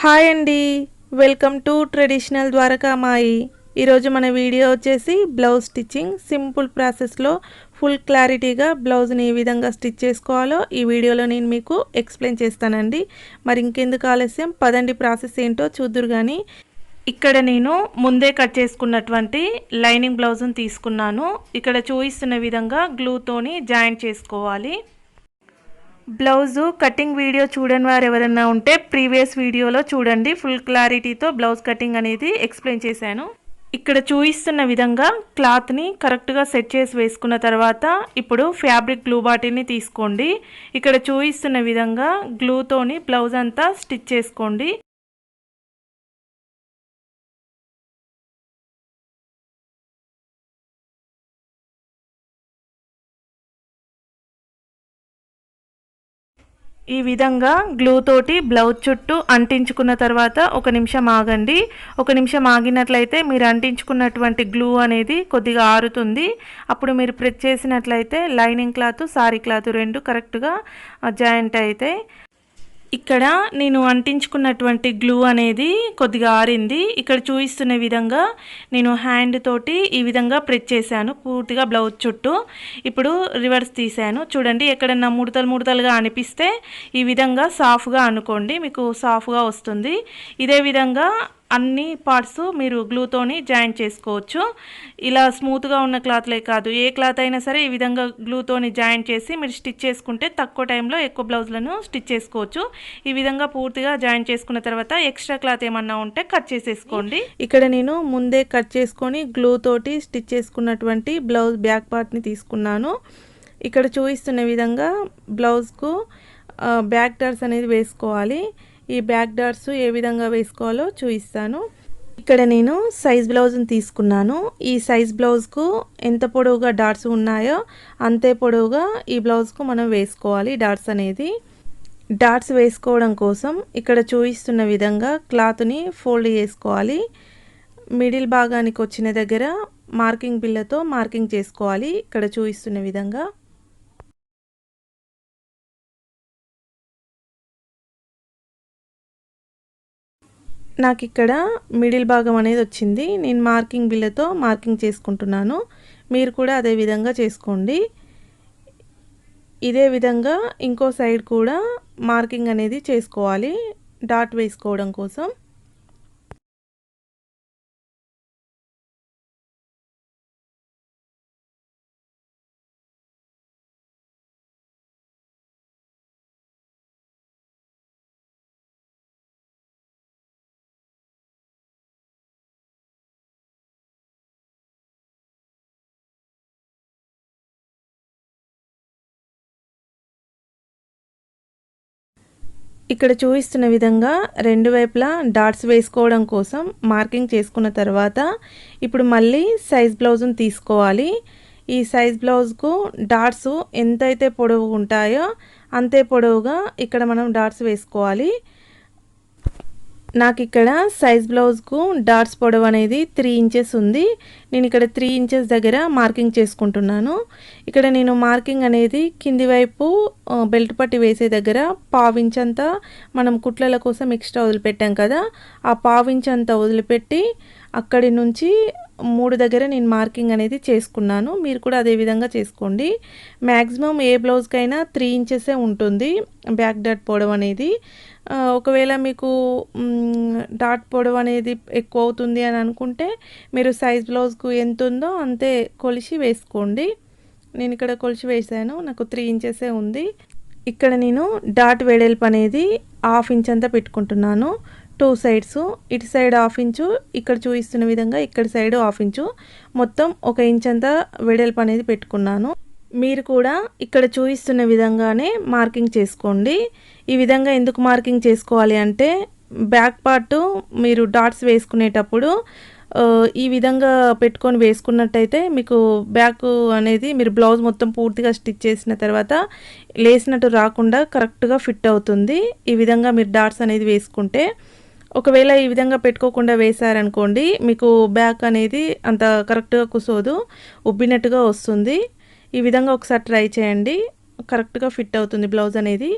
Hi అండి, welcome to traditional Dwarakamai. ఈరోజు మన వీడియో వచ్చేసి బ్లౌజ్ స్టిచ్చింగ్ సింపుల్ ప్రాసెస్లో ఫుల్ క్లారిటీగా బ్లౌజ్ని ఏ విధంగా స్టిచ్ చేసుకోవాలో ఈ వీడియోలో నేను మీకు ఎక్స్ప్లెయిన్ చేస్తానండి. మరి ఇంకెందుకు ఆలస్యం, పదండి ప్రాసెస్ ఏంటో చూద్దురు. కానీ ఇక్కడ నేను ముందే కట్ చేసుకున్నటువంటి లైనింగ్ బ్లౌజ్ని తీసుకున్నాను. ఇక్కడ చూపిస్తున్న విధంగా గ్లూతోని జాయింట్ చేసుకోవాలి. బ్లౌజు కటింగ్ వీడియో చూడని వారు ఎవరైనా ఉంటే ప్రీవియస్ వీడియోలో చూడండి, ఫుల్ క్లారిటీతో బ్లౌజ్ కటింగ్ అనేది ఎక్స్ప్లెయిన్ చేశాను. ఇక్కడ చూపిస్తున్న విధంగా క్లాత్ని కరెక్ట్గా సెట్ చేసి వేసుకున్న తర్వాత ఇప్పుడు ఫ్యాబ్రిక్ గ్లూ బాటిల్ని తీసుకోండి. ఇక్కడ చూపిస్తున్న విధంగా గ్లూతోని బ్లౌజ్ అంతా స్టిచ్ చేసుకోండి. ఈ విధంగా గ్లూ తోటి బ్లౌజ్ చుట్టూ అంటించుకున్న తర్వాత ఒక నిమిషం ఆగండి. ఒక నిమిషం ఆగినట్లయితే మీరు అంటించుకున్నటువంటి గ్లూ అనేది కొద్దిగా ఆరుతుంది. అప్పుడు మీరు ప్రెస్ చేసినట్లయితే లైనింగ్ క్లాత్, సారీ క్లాత్ రెండు కరెక్ట్గా జాయింట్ అయితే. ఇక్కడ నేను అంటించుకున్నటువంటి గ్లూ అనేది కొద్దిగా ఆరింది. ఇక్కడ చూపిస్తున్న విధంగా నేను హ్యాండ్ తోటి ఈ విధంగా ప్రెస్ చేశాను పూర్తిగా బ్లౌజ్ చుట్టూ. ఇప్పుడు రివర్స్ తీసాను. చూడండి, ఎక్కడన్నా ముడతలుగా అనిపిస్తే ఈ విధంగా సాఫ్ట్గా అనుకోండి, మీకు సాఫ్ట్గా వస్తుంది. ఇదే విధంగా అన్ని పార్ట్స్ మీరు గ్లూతోని జాయింట్ చేసుకోవచ్చు. ఇలా స్మూత్గా ఉన్న క్లాత్లే కాదు, ఏ క్లాత్ అయినా సరే ఈ విధంగా గ్లూతోని జాయింట్ చేసి మీరు స్టిచ్ చేసుకుంటే తక్కువ టైంలో ఎక్కువ బ్లౌజ్లను స్టిచ్ చేసుకోవచ్చు. ఈ విధంగా పూర్తిగా జాయింట్ చేసుకున్న తర్వాత ఎక్స్ట్రా క్లాత్ ఏమన్నా ఉంటే కట్ చేసేసుకోండి. ఇక్కడ నేను ముందే కట్ చేసుకొని గ్లూ తోటి స్టిచ్ చేసుకున్నటువంటి బ్లౌజ్ బ్యాక్ పార్ట్ని తీసుకున్నాను. ఇక్కడ చూపిస్తున్న విధంగా బ్లౌజ్కు బ్యాక్ డాట్స్ అనేది వేసుకోవాలి. ఈ బ్యాక్ డాట్స్ ఏ విధంగా వేసుకోవాలో చూపిస్తాను. ఇక్కడ నేను సైజ్ బ్లౌజ్ని తీసుకున్నాను. ఈ సైజ్ బ్లౌజ్కు ఎంత పొడవుగా డాట్స్ ఉన్నాయో అంతే పొడవుగా ఈ బ్లౌజ్కు మనం వేసుకోవాలి డాట్స్ అనేది. డాట్స్ వేసుకోవడం కోసం ఇక్కడ చూపిస్తున్న విధంగా క్లాత్ని ఫోల్డ్ చేసుకోవాలి. మిడిల్ భాగానికి వచ్చిన దగ్గర మార్కింగ్ బిల్లతో మార్కింగ్ చేసుకోవాలి. ఇక్కడ చూపిస్తున్న విధంగా నాకు ఇక్కడ మిడిల్ భాగం అనేది వచ్చింది. నేను మార్కింగ్ బిల్లతో మార్కింగ్ చేసుకుంటున్నాను. మీరు కూడా అదే విధంగా చేసుకోండి. ఇదే విధంగా ఇంకో సైడ్ కూడా మార్కింగ్ అనేది చేసుకోవాలి డాట్ వేసుకోవడం కోసం. ఇక్కడ చూపిస్తున్న విధంగా రెండు వైపులా డాట్స్ వేసుకోవడం కోసం మార్కింగ్ చేసుకున్న తర్వాత ఇప్పుడు మళ్ళీ సైజ్ బ్లౌజ్ని తీసుకోవాలి. ఈ సైజ్ బ్లౌజ్కు డాట్స్ ఎంతైతే పొడవు ఉంటాయో అంతే పొడవుగా ఇక్కడ మనం డాట్స్ వేసుకోవాలి. నాకు ఇక్కడ సైజ్ బ్లౌజ్కు డాట్స్ పొడవు అనేది 3 ఇంచెస్ ఉంది. నేను ఇక్కడ 3 ఇంచెస్ దగ్గర మార్కింగ్ చేసుకుంటున్నాను. ఇక్కడ నేను మార్కింగ్ అనేది కింది వైపు బెల్ట్ పట్టి వేసే దగ్గర పావించంతా మనం కుట్లల కోసం ఎక్స్ట్రా వదిలిపెట్టాం కదా, ఆ పావించంతా వదిలిపెట్టి అక్కడి నుంచి 3 దగ్గర నేను మార్కింగ్ అనేది చేసుకున్నాను. మీరు కూడా అదే విధంగా చేసుకోండి. మ్యాక్సిమం ఏ బ్లౌజ్కైనా 3 ఇంచెసే ఉంటుంది బ్యాక్ డాట్ పొడవు అనేది. ఒకవేళ మీకు డాట్ పొడవు అనేది ఎక్కువ అవుతుంది అని అనుకుంటే మీరు సైజ్ బ్లౌజ్కు ఎంత ఉందో అంతే కొలిచి వేసుకోండి. నేను ఇక్కడ కొలిచి వేసాను, నాకు 3 ఇంచెసే ఉంది. ఇక్కడ నేను డాట్ వెడల్పు అనేది 1/2 ఇంచ్ అంతా పెట్టుకుంటున్నాను. 2 సైడ్స్, ఇటు సైడ్ 1/2 ఇంచు, ఇక్కడ చూపిస్తున్న విధంగా ఇక్కడ సైడ్ 1/2 ఇంచు, మొత్తం 1 ఇంచ్ అంతా వెడల్పు అనేది పెట్టుకున్నాను. మీరు కూడా ఇక్కడ చూపిస్తున్న విధంగానే మార్కింగ్ చేసుకోండి. ఈ విధంగా ఎందుకు మార్కింగ్ చేసుకోవాలి అంటే బ్యాక్ పార్ట్ మీరు డాట్స్ వేసుకునేటప్పుడు ఈ విధంగా పెట్టుకొని వేసుకున్నట్టయితే మీకు బ్యాక్ అనేది మీరు బ్లౌజ్ మొత్తం పూర్తిగా స్టిచ్ చేసిన తర్వాత లేసినట్టు రాకుండా కరెక్ట్గా ఫిట్ అవుతుంది. ఈ విధంగా మీరు డాట్స్ అనేది వేసుకుంటే. ఒకవేళ ఈ విధంగా పెట్టుకోకుండా వేసారనుకోండి, మీకు బ్యాక్ అనేది అంత కరెక్ట్గా కూసోదు, ఉబ్బినట్టుగా వస్తుంది. ఈ విధంగా ఒకసారి ట్రై చేయండి, కరెక్ట్గా ఫిట్ అవుతుంది బ్లౌజ్ అనేది.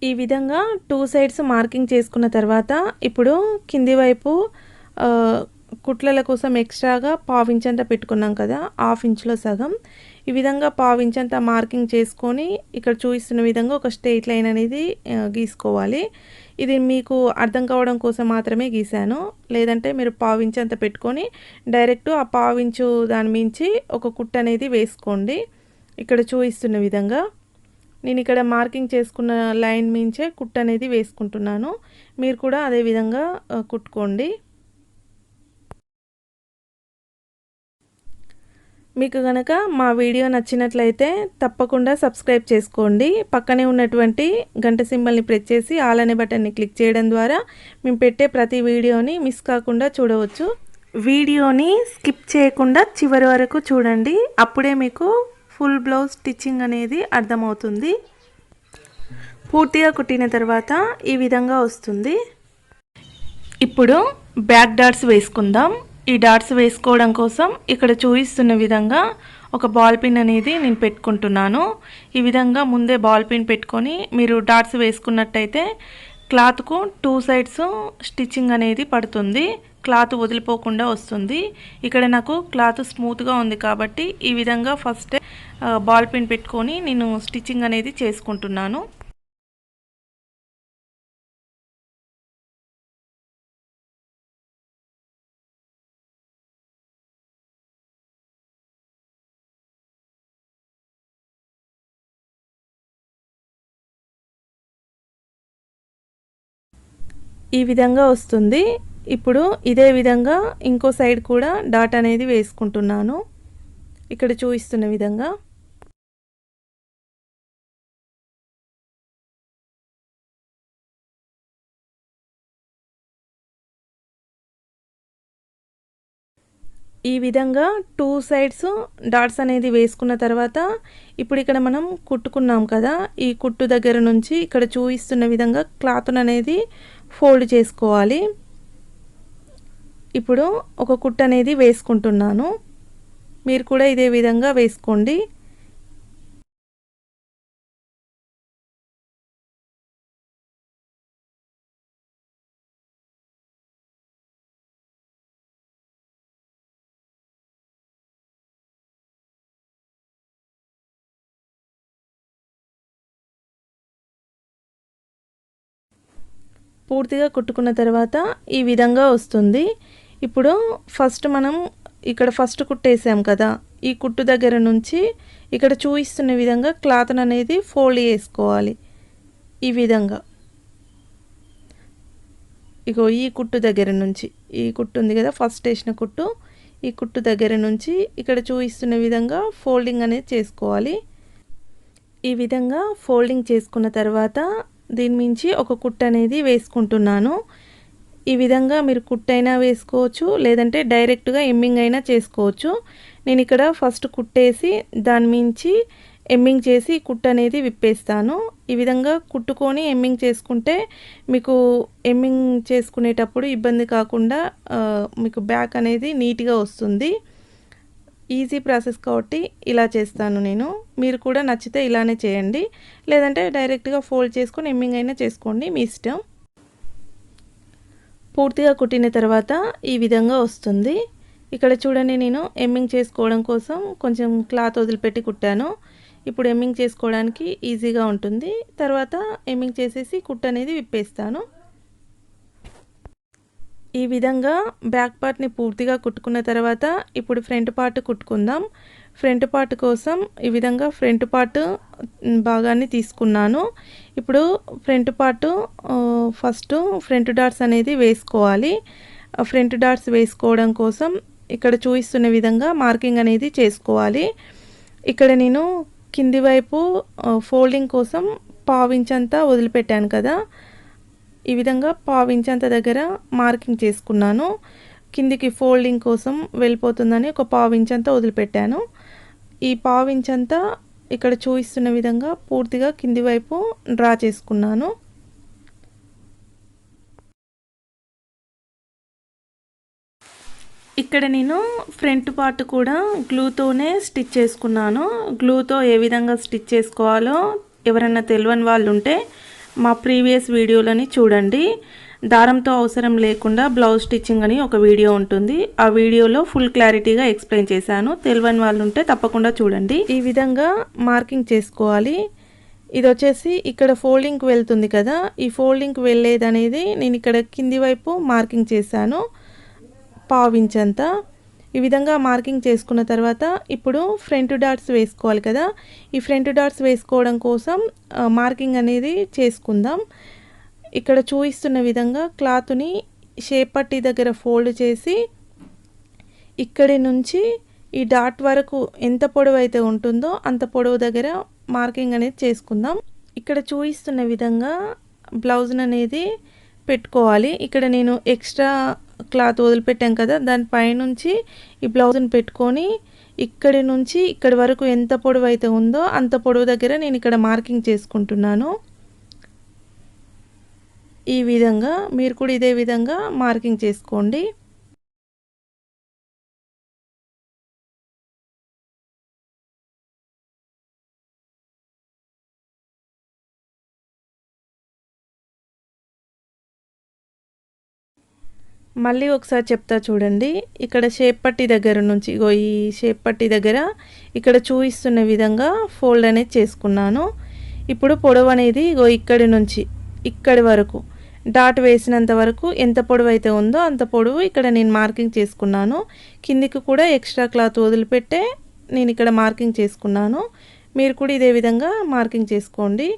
ఈ విధంగా 2 సైడ్స్ మార్కింగ్ చేసుకున్న తర్వాత ఇప్పుడు కింది వైపు కుట్లల కోసం ఎక్స్ట్రాగా పావించంత పెట్టుకున్నాం కదా, హాఫ్ ఇంచ్లో సగం. ఈ విధంగా పావించంత మార్కింగ్ చేసుకొని ఇక్కడ చూపిస్తున్న విధంగా ఒక స్ట్రెయిట్ లైన్ అనేది గీసుకోవాలి. ఇది మీకు అర్థం కావడం కోసం మాత్రమే గీసాను. లేదంటే మీరు పావించంత పెట్టుకొని డైరెక్ట్ ఆ పావించు దాని మించి ఒక కుట్టు అనేది వేసుకోండి. ఇక్కడ చూపిస్తున్న విధంగా నేను ఇక్కడ మార్కింగ్ చేసుకున్న లైన్ మించే కుట్టు అనేది వేసుకుంటున్నాను. మీరు కూడా అదే విధంగా కుట్టుకోండి. మీకు కనుక మా వీడియో నచ్చినట్లయితే తప్పకుండా సబ్స్క్రైబ్ చేసుకోండి. పక్కనే ఉన్నటువంటి గంట సింబల్ని ప్రెస్ చేసి ఆల్ అనే బటన్ని క్లిక్ చేయడం ద్వారా మేము పెట్టే ప్రతి వీడియోని మిస్ కాకుండా చూడవచ్చు. వీడియోని స్కిప్ చేయకుండా చివరి వరకు చూడండి. అప్పుడే మీకు ఫుల్ బ్లౌజ్ స్టిచ్చింగ్ అనేది అర్థమవుతుంది. పూర్తిగా కుట్టిన తర్వాత ఈ విధంగా వస్తుంది. ఇప్పుడు బ్యాక్ డాట్స్ వేసుకుందాం. ఈ డాట్స్ వేసుకోవడం కోసం ఇక్కడ చూపిస్తున్న విధంగా ఒక బాల్ పిన్ అనేది నేను పెట్టుకుంటున్నాను. ఈ విధంగా ముందే బాల్ పిన్ పెట్టుకొని మీరు డాట్స్ వేసుకున్నట్టయితే క్లాత్కు 2 సైడ్స్ స్టిచ్చింగ్ అనేది పడుతుంది. క్లాత్ వదిలిపోకుండా వస్తుంది. ఇక్కడ నాకు క్లాత్ స్మూత్గా ఉంది కాబట్టి ఈ విధంగా ఫస్ట్ బాల్ పిన్ పెట్టుకొని నేను స్టిచ్చింగ్ అనేది చేసుకుంటున్నాను. ఈ విధంగా వస్తుంది. ఇప్పుడు ఇదే విధంగా ఇంకో సైడ్ కూడా డాట్ అనేది వేసుకుంటున్నాను. ఇక్కడ చూపిస్తున్న విధంగా ఈ విధంగా 2 సైడ్స్ డాట్స్ అనేది వేసుకున్న తర్వాత ఇప్పుడు ఇక్కడ మనం కుట్టుకున్నాం కదా, ఈ కుట్టు దగ్గర నుంచి ఇక్కడ చూపిస్తున్న విధంగా క్లాత్ను అనేది ఫోల్డ్ చేసుకోవాలి. ఇప్పుడు ఒక కుట్టు అనేది వేసుకుంటున్నాను. మీరు కూడా ఇదే విధంగా వేసుకోండి. పూర్తిగా కుట్టుకున్న తర్వాత ఈ విధంగా వస్తుంది. ఇప్పుడు ఫస్ట్ మనం ఇక్కడ ఫస్ట్ కుట్టేసాం కదా, ఈ కుట్టు దగ్గర నుంచి ఇక్కడ చూపిస్తున్న విధంగా క్లాత్ని అనేది ఫోల్డ్ చేసుకోవాలి. ఈ విధంగా ఇగో ఈ కుట్టు దగ్గర నుంచి, ఈ కుట్టు ఉంది కదా ఫస్ట్ వేసిన కుట్టు, ఈ కుట్టు దగ్గర నుంచి ఇక్కడ చూపిస్తున్న విధంగా ఫోల్డింగ్ అనేది చేసుకోవాలి. ఈ విధంగా ఫోల్డింగ్ చేసుకున్న తర్వాత దీని మించి ఒక కుట్టు అనేది వేసుకుంటున్నాను. ఈ విధంగా మీరు కుట్టైనా వేసుకోవచ్చు, లేదంటే డైరెక్ట్గా ఎమ్మింగ్ అయినా చేసుకోవచ్చు. నేను ఇక్కడ ఫస్ట్ కుట్టేసి దాని మించి ఎమ్మింగ్ చేసి కుట్టు అనేది విప్పేస్తాను. ఈ విధంగా కుట్టుకొని ఎమ్మింగ్ చేసుకుంటే మీకు ఎమ్మింగ్ చేసుకునేటప్పుడు ఇబ్బంది కాకుండా మీకు బ్యాక్ అనేది నీట్గా వస్తుంది. ఈజీ ప్రాసెస్ కాబట్టి ఇలా చేస్తాను నేను. మీరు కూడా నచ్చితే ఇలానే చేయండి, లేదంటే డైరెక్ట్గా ఫోల్డ్ చేసుకొని ఎమ్మింగ్ అయినా చేసుకోండి, మీ ఇష్టం. పూర్తిగా కుట్టిన తర్వాత ఈ విధంగా వస్తుంది. ఇక్కడ చూడండి, నేను ఎమ్మింగ్ చేసుకోవడం కోసం కొంచెం క్లాత్ వదిలిపెట్టి కుట్టాను. ఇప్పుడు ఎమ్మింగ్ చేసుకోవడానికి ఈజీగా ఉంటుంది. తర్వాత ఎమ్మింగ్ చేసేసి కుట్టు అనేది విప్పేస్తాను. ఈ విధంగా బ్యాక్ పార్ట్ని పూర్తిగా కుట్టుకున్న తర్వాత ఇప్పుడు ఫ్రంట్ పార్ట్ కుట్టుకుందాం. ఫ్రంట్ పార్ట్ కోసం ఈ విధంగా ఫ్రంట్ పార్ట్ భాగాన్ని తీసుకున్నాను. ఇప్పుడు front part first front dots అనేది వేసుకోవాలి. ఫ్రంట్ డాట్స్ వేసుకోవడం కోసం ఇక్కడ చూపిస్తున్న విధంగా మార్కింగ్ అనేది చేసుకోవాలి. ఇక్కడ నేను కింది వైపు ఫోల్డింగ్ కోసం పావించంతా వదిలిపెట్టాను కదా, ఈ విధంగా పావించంత దగ్గర మార్కింగ్ చేసుకున్నాను. కిందికి ఫోల్డింగ్ కోసం వెళ్ళిపోతుందని ఒక పావించంతా వదిలిపెట్టాను. ఈ పావించంతా ఇక్కడ చూపిస్తున్న విధంగా పూర్తిగా కింది వైపు డ్రా చేసుకున్నాను. ఇక్కడ నేను ఫ్రంట్ పార్ట్ కూడా గ్లూతోనే స్టిచ్ చేసుకున్నాను. గ్లూతో ఏ విధంగా స్టిచ్ చేసుకోవాలో ఎవరైనా తెలియని వాళ్ళు ఉంటే మా ప్రీవియస్ వీడియోలని చూడండి. దారంతో అవసరం లేకుండా బ్లౌజ్ స్టిచ్చింగ్ అని ఒక వీడియో ఉంటుంది. ఆ వీడియోలో ఫుల్ క్లారిటీగా ఎక్స్ప్లెయిన్ చేశాను. తెలియని వాళ్ళు ఉంటే తప్పకుండా చూడండి. ఈ విధంగా మార్కింగ్ చేసుకోవాలి. ఇది వచ్చేసి ఇక్కడ ఫోల్డింగ్కి వెళ్తుంది కదా, ఈ ఫోల్డింగ్కి వెళ్ళేది అనేది నేను ఇక్కడ కింది వైపు మార్కింగ్ చేశాను, పావించంతా. ఈ విధంగా మార్కింగ్ చేసుకున్న తర్వాత ఇప్పుడు ఫ్రంట్ డాట్స్ వేసుకోవాలి కదా. ఈ ఫ్రంట్ డాట్స్ వేసుకోవడం కోసం మార్కింగ్ అనేది చేసుకుందాం. ఇక్కడ చూపిస్తున్న విధంగా క్లాత్ని షేప్ పట్టీ దగ్గర ఫోల్డ్ చేసి ఇక్కడి నుంచి ఈ డాట్ వరకు ఎంత పొడవు అయితే ఉంటుందో అంత పొడవు దగ్గర మార్కింగ్ అనేది చేసుకుందాం. ఇక్కడ చూపిస్తున్న విధంగా బ్లౌజ్ అనేది పెట్టుకోవాలి. ఇక్కడ నేను ఎక్స్ట్రా క్లాత్ వదిలిపెట్టాం కదా, దానిపైనుంచి ఈ బ్లౌజ్ని పెట్టుకొని ఇక్కడి నుంచి ఇక్కడి వరకు ఎంత పొడవు అయితే ఉందో అంత పొడవు దగ్గర నేను ఇక్కడ మార్కింగ్ చేసుకుంటున్నాను. ఈ విధంగా మీరు కూడా ఇదే విధంగా మార్కింగ్ చేసుకోండి. మళ్ళీ ఒకసారి చెప్తా చూడండి. ఇక్కడ షేప్ పట్టీ దగ్గర నుంచి ఈ షేప్ పట్టీ దగ్గర ఇక్కడ చూపిస్తున్న విధంగా ఫోల్డ్ అనేది చేసుకున్నాను. ఇప్పుడు పొడవు అనేది ఇక్కడి నుంచి ఇక్కడి వరకు డాట్ వేసినంత వరకు ఎంత పొడవు అయితే ఉందో అంత పొడవు ఇక్కడ నేను మార్కింగ్ చేసుకున్నాను. కిందికి కూడా ఎక్స్ట్రా క్లాత్ వదిలిపెట్టే నేను ఇక్కడ మార్కింగ్ చేసుకున్నాను. మీరు కూడా ఇదే విధంగా మార్కింగ్ చేసుకోండి.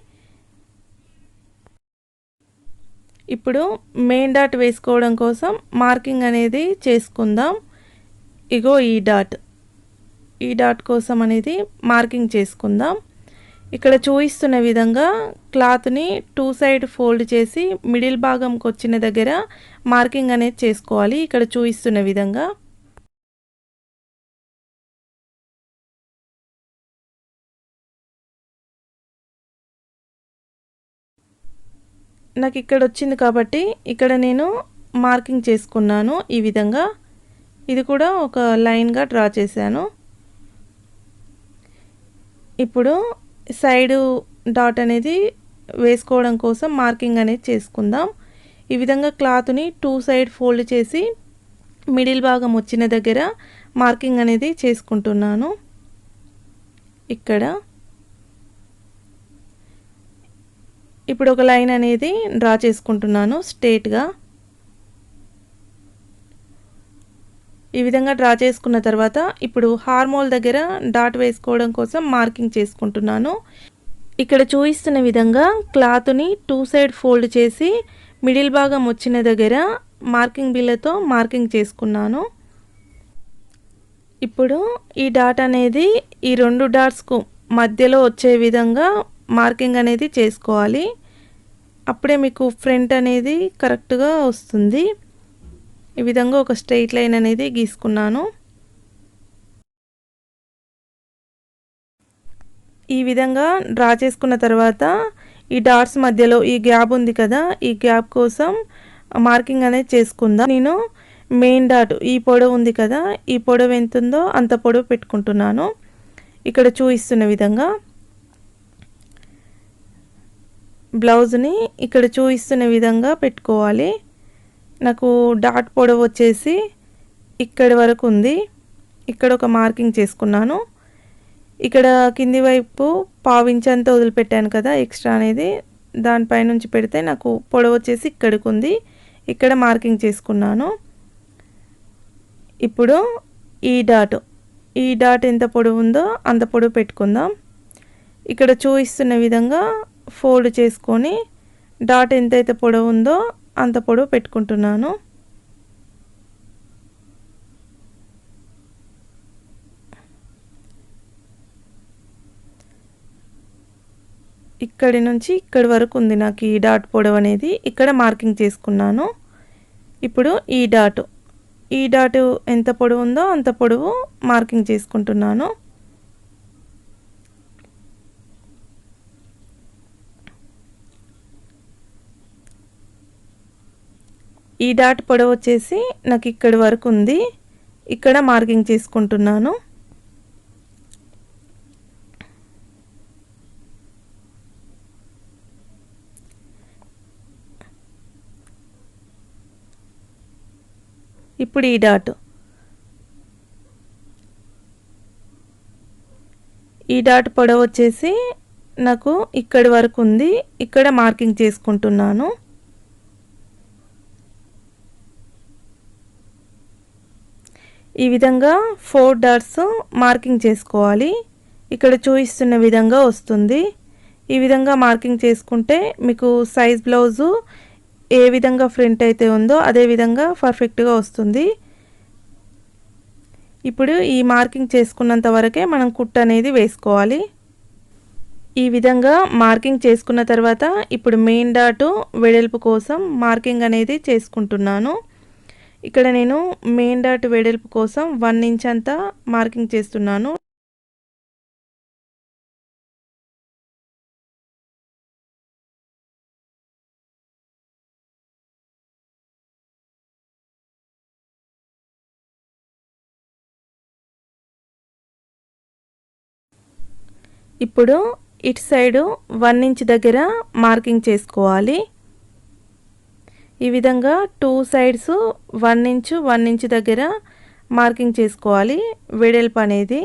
ఇప్పుడు మెయిన్ డాట్ వేసుకోవడం కోసం మార్కింగ్ అనేది చేసుకుందాం. ఈ డాట్ కోసం అనేది మార్కింగ్ చేసుకుందాం. ఇక్కడ చూపిస్తున్న విధంగా క్లాత్ని 2 సైడ్ ఫోల్డ్ చేసి మిడిల్ భాగంకి వచ్చిన దగ్గర మార్కింగ్ అనేది చేసుకోవాలి. ఇక్కడ చూపిస్తున్న విధంగా నాకు ఇక్కడ వచ్చింది కాబట్టి ఇక్కడ నేను మార్కింగ్ చేసుకున్నాను. ఈ విధంగా ఇది కూడా ఒక లైన్గా డ్రా చేశాను. ఇప్పుడు సైడు డాట్ అనేది వేసుకోవడం కోసం మార్కింగ్ అనేది చేసుకుందాం. ఈ విధంగా క్లాత్ని 2 సైడ్ ఫోల్డ్ చేసి మిడిల్ భాగం వచ్చిన దగ్గర మార్కింగ్ అనేది చేసుకుంటున్నాను. ఇక్కడ ఇప్పుడు ఒక లైన్ అనేది డ్రా చేసుకుంటున్నాను స్ట్రేట్గా. ఈ విధంగా డ్రా చేసుకున్న తర్వాత ఇప్పుడు హార్మోల్ దగ్గర డాట్ వేసుకోవడం కోసం మార్కింగ్ చేసుకుంటున్నాను. ఇక్కడ చూపిస్తున్న విధంగా క్లాత్ని 2 సైడ్ ఫోల్డ్ చేసి మిడిల్ భాగం వచ్చిన దగ్గర మార్కింగ్ బిల్లతో మార్కింగ్ చేసుకున్నాను. ఇప్పుడు ఈ డాట్ అనేది ఈ 2 డాట్స్కు మధ్యలో వచ్చే విధంగా మార్కింగ్ అనేది చేసుకోవాలి. అప్పుడే మీకు ఫ్రంట్ అనేది కరెక్ట్గా వస్తుంది. ఈ విధంగా ఒక స్ట్రెయిట్ లైన్ అనేది గీసుకున్నాను. ఈ విధంగా డ్రా చేసుకున్న తర్వాత ఈ డాట్స్ మధ్యలో ఈ గ్యాప్ ఉంది కదా, ఈ గ్యాప్ కోసం మార్కింగ్ అనేది చేసుకుందాం. నేను మెయిన్ డాట్ ఈ పొడవు ఉంది కదా, ఈ పొడవు ఎంత ఉందో అంత పొడవు పెట్టుకుంటున్నాను. ఇక్కడ చూపిస్తున్న విధంగా బ్లౌజ్ని ఇక్కడ చూపిస్తున్న విధంగా పెట్టుకోవాలి. నాకు డాట్ పొడవు వచ్చేసి ఇక్కడి వరకు ఉంది. ఇక్కడ ఒక మార్కింగ్ చేసుకున్నాను. ఇక్కడ కింది వైపు పావించంతా వదిలిపెట్టాను కదా ఎక్స్ట్రా అనేది, దానిపై నుంచి పెడితే నాకు పొడవు వచ్చేసి ఇక్కడికి ఉంది. ఇక్కడ మార్కింగ్ చేసుకున్నాను. ఇప్పుడు ఈ డాట్ ఎంత పొడవు ఉందో అంత పొడవు పెట్టుకుందాం. ఇక్కడ చూపిస్తున్న విధంగా ఫోల్డ్ చేసుకొని డాట్ ఎంతైతే పొడవు ఉందో అంత పొడవు పెట్టుకుంటున్నాను. ఇక్కడి నుంచి ఇక్కడి వరకు ఉంది నాకు ఈ డాట్ పొడవు అనేది. ఇక్కడ మార్కింగ్ చేసుకున్నాను. ఇప్పుడు ఈ డాట్ ఎంత పొడవు ఉందో అంత పొడవు మార్కింగ్ చేసుకుంటున్నాను. ఈ డాట్ పొడవు వచ్చేసి నాకు ఇక్కడి వరకు ఉంది. ఇక్కడ మార్కింగ్ చేసుకుంటున్నాను. ఇప్పుడు ఈ డాట్ పొడవు వచ్చేసి నాకు ఇక్కడి వరకు ఉంది. ఇక్కడ మార్కింగ్ చేసుకుంటున్నాను. ఈ విధంగా 4 డాట్స్ మార్కింగ్ చేసుకోవాలి. ఇక్కడ చూపిస్తున్న విధంగా వస్తుంది. ఈ విధంగా మార్కింగ్ చేసుకుంటే మీకు సైజ్ బ్లౌజు ఏ విధంగా ప్రింట్ అయితే ఉందో అదే విధంగా పర్ఫెక్ట్గా వస్తుంది. ఇప్పుడు ఈ మార్కింగ్ చేసుకున్నంత వరకే మనం కుట్టు అనేది వేసుకోవాలి. ఈ విధంగా మార్కింగ్ చేసుకున్న తర్వాత ఇప్పుడు మెయిన్ డాట్ వెడల్పు కోసం మార్కింగ్ అనేది చేసుకుంటున్నాను. ఇక్కడ నేను మెయిన్ డాట్ వెడల్పు కోసం 1 ఇంచ్ అంతా మార్కింగ్ చేస్తున్నాను. ఇప్పుడు ఇటు సైడు 1 ఇంచ్ దగ్గర మార్కింగ్ చేసుకోవాలి. ఈ విధంగా 2 సైడ్స్ 1 ఇంచ్ దగ్గర మార్కింగ్ చేసుకోవాలి వెడల్పు అనేది.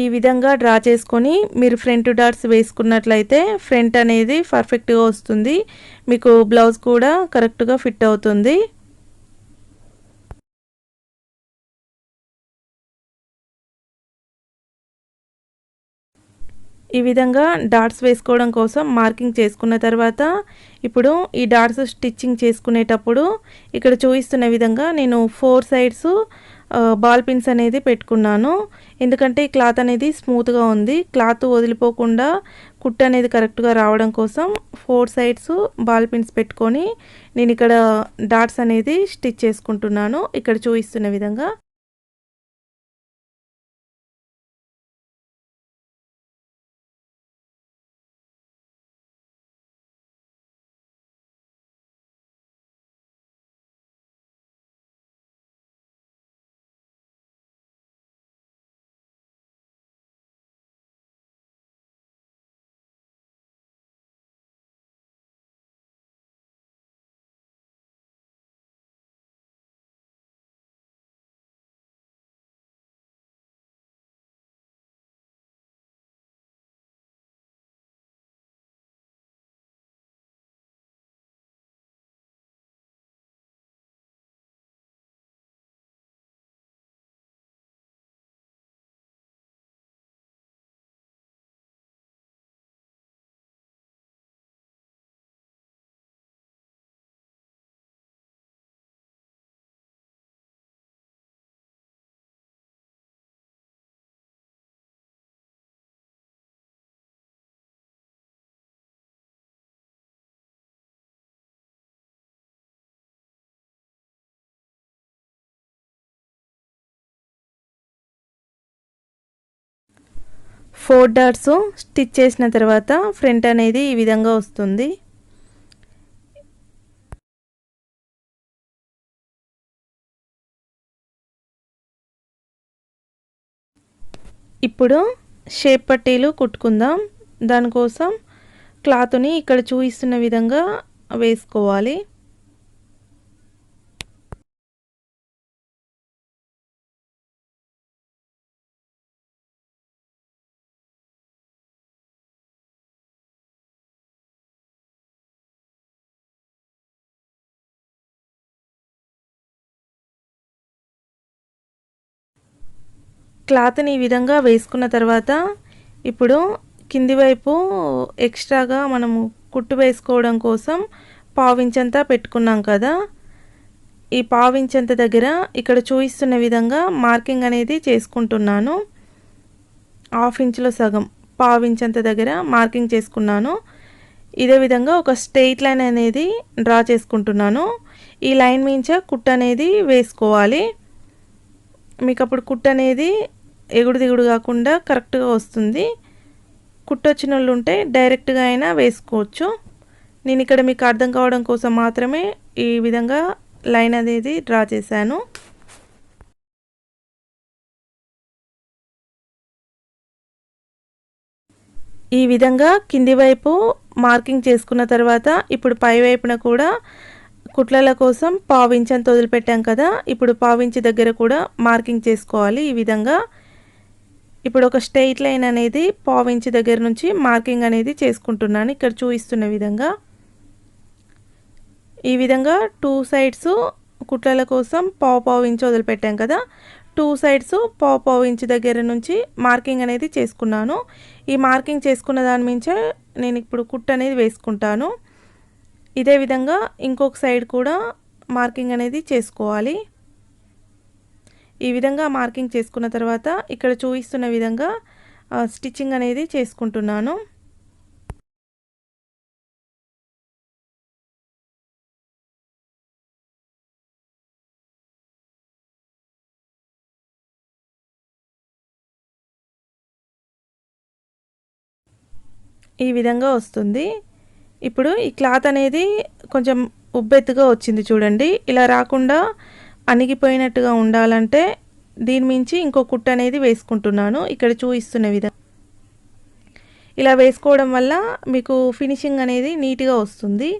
ఈ విధంగా డ్రా చేసుకొని మీరు ఫ్రంట్ డాట్స్ వేసుకున్నట్లయితే ఫ్రంట్ అనేది పర్ఫెక్ట్గా వస్తుంది. మీకు బ్లౌజ్ కూడా కరెక్ట్గా ఫిట్ అవుతుంది. ఈ విధంగా డాట్స్ వేసుకోవడం కోసం మార్కింగ్ చేసుకున్న తర్వాత ఇప్పుడు ఈ డాట్స్ స్టిచ్చింగ్ చేసుకునేటప్పుడు ఇక్కడ చూపిస్తున్న విధంగా నేను 4 సైడ్స్ బాల్ పిన్స్ అనేది పెట్టుకున్నాను. ఎందుకంటే ఈ క్లాత్ అనేది స్మూత్గా ఉంది. క్లాత్ వదిలిపోకుండా కుట్టు అనేది కరెక్ట్గా రావడం కోసం 4 సైడ్స్ బాల్ పిన్స్ పెట్టుకొని నేను ఇక్కడ డాట్స్ అనేది స్టిచ్ చేసుకుంటున్నాను. ఇక్కడ చూపిస్తున్న విధంగా. ఫోర్ డాట్స్ స్టిచ్ చేసిన తర్వాత ఫ్రంట్ అనేది ఈ విధంగా వస్తుంది. ఇప్పుడు షేప్ పట్టీలు కుట్టుకుందాం. దానికోసం క్లాత్ని ఇక్కడ చూపిస్తున్న విధంగా వేసుకోవాలి. క్లాత్ని ఈ విధంగా వేసుకున్న తర్వాత ఇప్పుడు కింది వైపు ఎక్స్ట్రాగా మనము కుట్టు వేసుకోవడం కోసం పావించంతా పెట్టుకున్నాం కదా, ఈ పావించంత దగ్గర ఇక్కడ చూపిస్తున్న విధంగా మార్కింగ్ అనేది చేసుకుంటున్నాను. హాఫ్ ఇంచులో సగం పావించంత దగ్గర మార్కింగ్ చేసుకున్నాను. ఇదే విధంగా ఒక స్ట్రెయిట్ లైన్ అనేది డ్రా చేసుకుంటున్నాను. ఈ లైన్ మించ కుట్టు అనేది వేసుకోవాలి. మీకు అప్పుడు కుట్టు అనేది ఎగుడు దిగుడు కాకుండా కరెక్ట్గా వస్తుంది. కుట్టు వచ్చిన వాళ్ళు ఉంటే డైరెక్ట్గా అయినా వేసుకోవచ్చు. నేను ఇక్కడ మీకు అర్థం కావడం కోసం మాత్రమే ఈ విధంగా లైన్ అనేది డ్రా చేశాను. ఈ విధంగా కింది వైపు మార్కింగ్ చేసుకున్న తర్వాత ఇప్పుడు పై వైపున కూడా కుట్లల కోసం పావించి అంత వదిలిపెట్టాం కదా, ఇప్పుడు పావించి దగ్గర కూడా మార్కింగ్ చేసుకోవాలి. ఈ విధంగా ఇప్పుడు ఒక స్ట్రెయిట్ లైన్ అనేది పావించి దగ్గర నుంచి మార్కింగ్ అనేది చేసుకుంటున్నాను. ఇక్కడ చూపిస్తున్న విధంగా ఈ విధంగా 2 సైడ్స్ కుట్లల కోసం పావు ఇంచు వదిలిపెట్టాం కదా, 2 సైడ్స్ పావు ఇంచు దగ్గర నుంచి మార్కింగ్ అనేది చేసుకున్నాను. ఈ మార్కింగ్ చేసుకున్న దాని మించే నేను ఇప్పుడు కుట్టు అనేది వేసుకుంటాను. ఇదే విధంగా ఇంకొక సైడ్ కూడా మార్కింగ్ అనేది చేసుకోవాలి. ఈ విధంగా మార్కింగ్ చేసుకున్న తర్వాత ఇక్కడ చూపిస్తున్న విధంగా స్టిచ్చింగ్ అనేది చేసుకుంటున్నాను. ఈ విధంగా వస్తుంది. ఇప్పుడు ఈ క్లాత్ అనేది కొంచెం ఉబ్బెత్తుగా వచ్చింది చూడండి. ఇలా రాకుండా అణిగిపోయినట్టుగా ఉండాలంటే దీని మించి ఇంకో కుట్టు అనేది వేసుకుంటున్నాను. ఇక్కడ చూపిస్తున్న విధంగా ఇలా వేసుకోవడం వల్ల మీకు ఫినిషింగ్ అనేది నీట్గా వస్తుంది.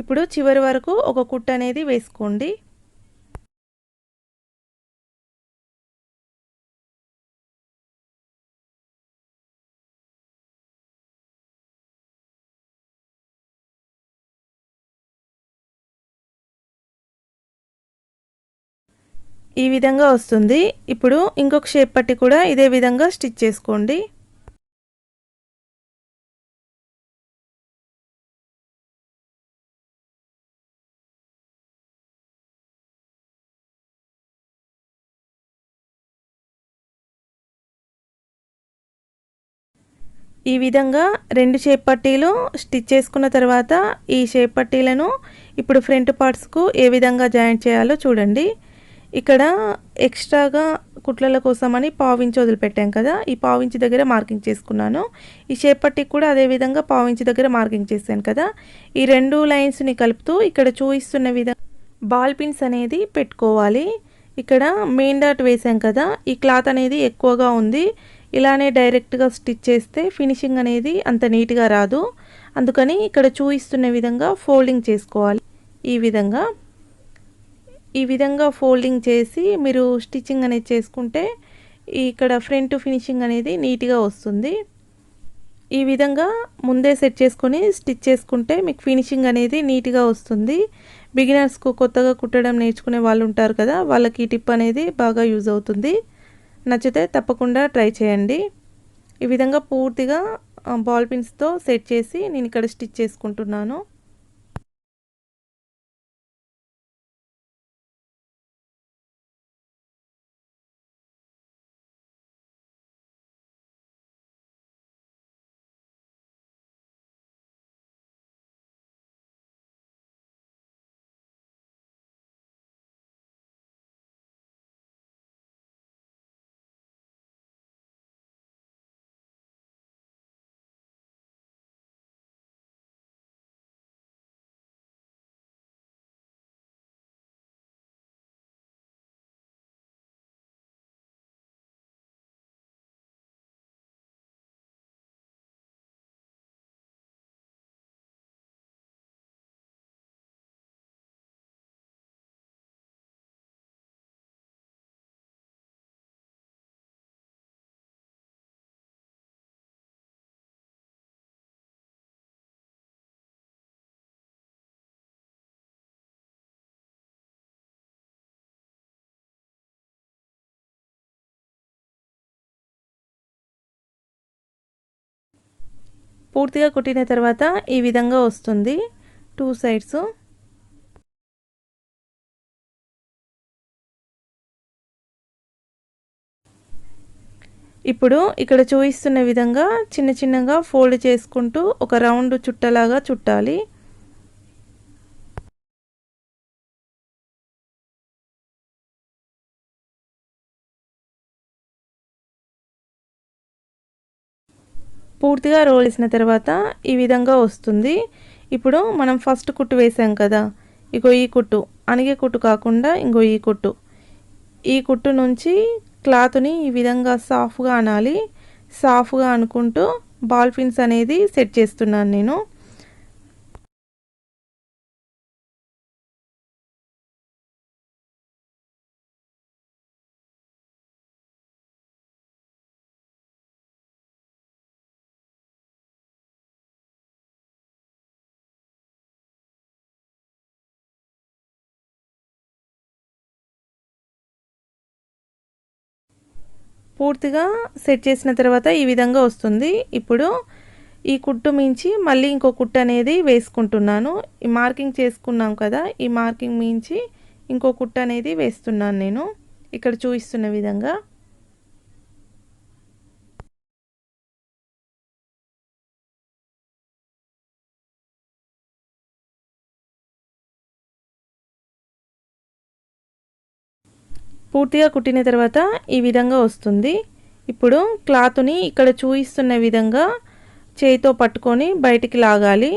ఇప్పుడు చివరి వరకు ఒక కుట్టు అనేది వేసుకోండి. ఈ విధంగా వస్తుంది. ఇప్పుడు ఇంకొక షేప్ పట్టి కూడా ఇదే విధంగా స్టిచ్ చేసుకోండి. ఈ విధంగా 2 షేప్ పట్టీలు స్టిచ్ చేసుకున్న తర్వాత ఈ షేప్ పట్టీలను ఇప్పుడు ఫ్రంట్ పార్ట్స్కు ఏ విధంగా జాయింట్ చేయాలో చూడండి. ఇక్కడ ఎక్స్ట్రాగా కుట్లల కోసమని పావించి వదిలిపెట్టాం కదా, ఈ పావించి దగ్గర మార్కింగ్ చేసుకున్నాను. ఈ షేప్ పట్టీకి కూడా అదే విధంగా పావించి దగ్గర మార్కింగ్ చేశాను కదా. ఈ 2 లైన్స్ని కలుపుతూ ఇక్కడ చూపిస్తున్న విధంగా బాల్ పిన్స్ అనేది పెట్టుకోవాలి. ఇక్కడ మెయిన్ డాట్ వేసాం కదా, ఈ క్లాత్ అనేది ఎక్కువగా ఉంది. ఇలానే డైరెక్ట్గా స్టిచ్ చేస్తే ఫినిషింగ్ అనేది అంత నీట్గా రాదు. అందుకని ఇక్కడ చూపిస్తున్న విధంగా ఫోల్డింగ్ చేసుకోవాలి. ఈ విధంగా ఫోల్డింగ్ చేసి మీరు స్టిచ్చింగ్ అనేది చేసుకుంటే ఇక్కడ ఫ్రంట్ ఫినిషింగ్ అనేది నీట్గా వస్తుంది. ఈ విధంగా ముందే సెట్ చేసుకొని స్టిచ్ చేసుకుంటే మీకు ఫినిషింగ్ అనేది నీట్గా వస్తుంది. బిగినర్స్కు కొత్తగా కుట్టడం నేర్చుకునే వాళ్ళు ఉంటారు కదా, వాళ్ళకి ఈ టిప్ అనేది బాగా యూజ్ అవుతుంది. నచ్చితే తప్పకుండా ట్రై చేయండి. ఈ విధంగా పూర్తిగా బాల్ పిన్స్తో సెట్ చేసి నేను ఇక్కడ స్టిచ్ చేసుకుంటున్నాను. పూర్తిగా కుట్టిన తర్వాత ఈ విధంగా వస్తుంది 2 సైడ్స్. ఇప్పుడు ఇక్కడ చూపిస్తున్న విధంగా చిన్న చిన్నగా ఫోల్డ్ చేసుకుంటూ ఒక రౌండ్ చుట్టలాగా చుట్టాలి. పూర్తిగా రోల్ చేసిన తర్వాత ఈ విధంగా వస్తుంది. ఇప్పుడు మనం ఫస్ట్ కుట్టు వేసాం కదా, ఇగో ఈ కుట్టు అణిగే కుట్టు కాకుండా ఇంకో ఈ కుట్టు నుంచి క్లాత్ని ఈ విధంగా సాఫ్ట్గా అనాలి. సాఫ్ట్గా అనుకుంటూ బాల్ పిన్స్ అనేది సెట్ చేస్తున్నాను నేను. పూర్తిగా సెట్ చేసిన తర్వాత ఈ విధంగా వస్తుంది. ఇప్పుడు ఈ కుట్టు మించి మళ్ళీ ఇంకో కుట్టు అనేది వేసుకుంటున్నాను. ఈ మార్కింగ్ చేసుకున్నాం కదా, ఈ మార్కింగ్ మించి ఇంకో కుట్టు అనేది వేస్తున్నాను నేను ఇక్కడ చూపిస్తున్న విధంగా. పూర్తిగా కుట్టిన తర్వాత ఈ విధంగా వస్తుంది. ఇప్పుడు క్లాత్ని ఇక్కడ చూపిస్తున్న విధంగా చేయితో పట్టుకొని బయటికి లాగాలి.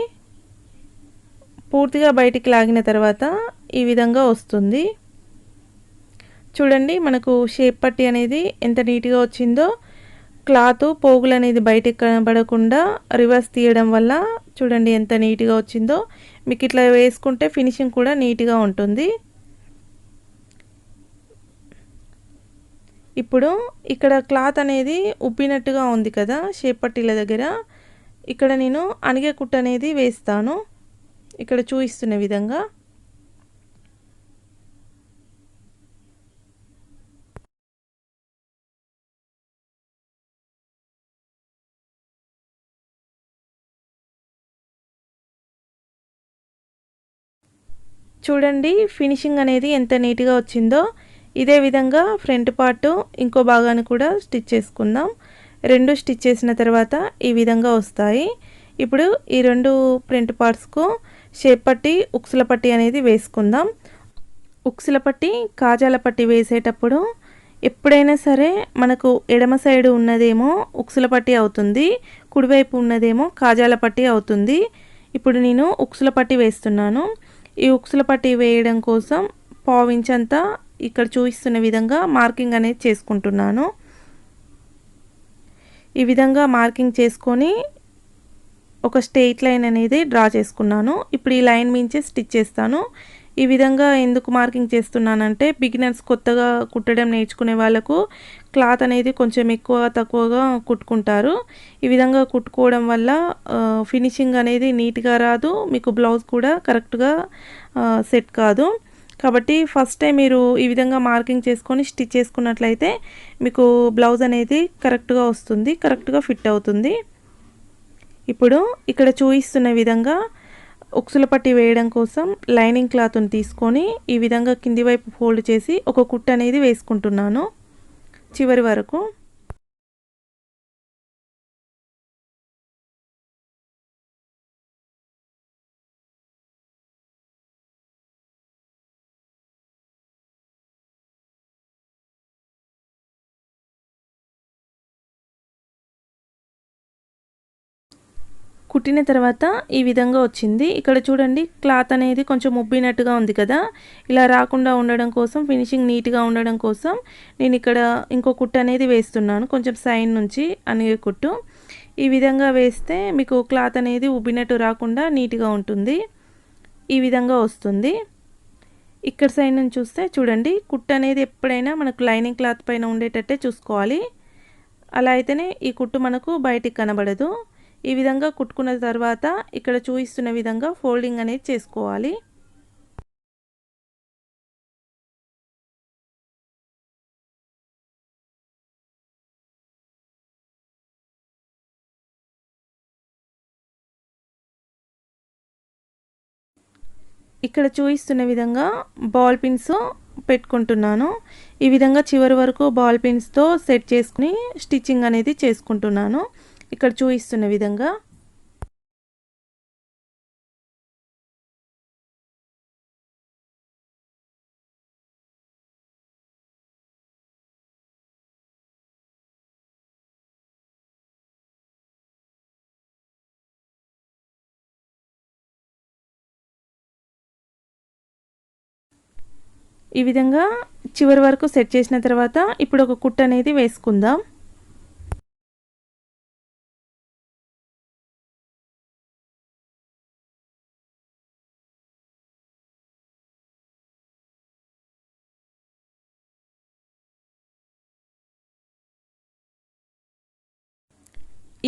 పూర్తిగా బయటికి లాగిన తర్వాత ఈ విధంగా వస్తుంది. చూడండి మనకు షేప్ పట్టి అనేది ఎంత నీట్గా వచ్చిందో. క్లాత్ పోగులు అనేది బయటికి కనబడకుండా రివర్స్ తీయడం వల్ల చూడండి ఎంత నీట్గా వచ్చిందో. మీకు ఇట్లా వేసుకుంటే ఫినిషింగ్ కూడా నీట్గా ఉంటుంది. ఇప్పుడు ఇక్కడ క్లాత్ అనేది ఉబ్బినట్టుగా ఉంది కదా షేప్ పట్టీల దగ్గర, ఇక్కడ నేను అణిగే కుట్టు అనేది వేస్తాను ఇక్కడ చూపిస్తున్న విధంగా. చూడండి ఫినిషింగ్ అనేది ఎంత నీట్గా వచ్చిందో. ఇదే విధంగా ఫ్రంట్ పార్ట్ ఇంకో భాగాన్ని కూడా స్టిచ్ చేసుకుందాం. రెండు స్టిచ్ చేసిన తర్వాత ఈ విధంగా వస్తాయి. ఇప్పుడు ఈ రెండు ఫ్రంట్ పార్ట్స్కు షేప్ పట్టి ఉక్సుల పట్టి అనేది వేసుకుందాం. ఉక్సుల పట్టి కాజాల పట్టి వేసేటప్పుడు ఎప్పుడైనా సరే మనకు ఎడమ సైడ్ ఉన్నదేమో ఉక్సుల పట్టి అవుతుంది, కుడివైపు ఉన్నదేమో కాజాల పట్టి అవుతుంది. ఇప్పుడు నేను ఉక్సుల పట్టి వేస్తున్నాను. ఈ ఉక్సుల పట్టి వేయడం కోసం పావించంతా ఇక్కడ చూపిస్తున్న విధంగా మార్కింగ్ అనేది చేసుకుంటున్నాను. ఈ విధంగా మార్కింగ్ చేసుకొని ఒక స్ట్రెయిట్ లైన్ అనేది డ్రా చేసుకున్నాను. ఇప్పుడు ఈ లైన్ మించి స్టిచ్ చేస్తాను. ఈ విధంగా ఎందుకు మార్కింగ్ చేస్తున్నానంటే బిగినర్స్ కొత్తగా కుట్టడం నేర్చుకునే వాళ్ళకు క్లాత్ అనేది కొంచెం ఎక్కువ తక్కువగా కుట్టుకుంటారు. ఈ విధంగా కుట్టుకోవడం వల్ల ఫినిషింగ్ అనేది నీట్గా రాదు, మీకు బ్లౌజ్ కూడా కరెక్ట్గా సెట్ కాదు. కాబట్టి ఫస్ట్ టైం మీరు ఈ విధంగా మార్కింగ్ చేసుకొని స్టిచ్ చేసుకున్నట్లయితే మీకు బ్లౌజ్ అనేది కరెక్ట్గా వస్తుంది, కరెక్ట్గా ఫిట్ అవుతుంది. ఇప్పుడు ఇక్కడ చూపిస్తున్న విధంగా ఉక్సుల పట్టి వేయడం కోసం లైనింగ్ క్లాత్ని తీసుకొని ఈ విధంగా కింది వైపు ఫోల్డ్ చేసి ఒక కుట్టు అనేది వేసుకుంటున్నాను చివరి వరకు. కుట్టిన తర్వాత ఈ విధంగా వచ్చింది. ఇక్కడ చూడండి క్లాత్ అనేది కొంచెం ఉబ్బినట్టుగా ఉంది కదా, ఇలా రాకుండా ఉండడం కోసం, ఫినిషింగ్ నీట్గా ఉండడం కోసం నేను ఇక్కడ ఇంకో కుట్టు అనేది వేస్తున్నాను కొంచెం సైడ్ నుంచి అనిగే కుట్టు. ఈ విధంగా వేస్తే మీకు క్లాత్ అనేది ఉబ్బినట్టు రాకుండా నీట్గా ఉంటుంది. ఈ విధంగా వస్తుంది. ఇక్కడ సైడ్ నుంచి చూస్తే చూడండి కుట్టు అనేది ఎప్పుడైనా మనకు లైనింగ్ క్లాత్ పైన ఉండేటట్టే చూసుకోవాలి. అలా అయితేనే ఈ కుట్టు మనకు బయటికి కనబడదు. ఈ విధంగా కుట్టుకున్న తర్వాత ఇక్కడ చూపిస్తున్న విధంగా ఫోల్డింగ్ అనేది చేసుకోవాలి. ఇక్కడ చూపిస్తున్న విధంగా బాల్ పిన్స్ పెట్టుకుంటున్నాను. ఈ విధంగా చివరి వరకు బాల్ పిన్స్తో సెట్ చేసుకుని స్టిచ్చింగ్ అనేది చేసుకుంటున్నాను ఇక్కడ చూపిస్తున్న విధంగా. ఈ విధంగా చివరి వరకు సెట్ చేసిన తర్వాత ఇప్పుడు ఒక కుట్టు అనేది వేసుకుందాం.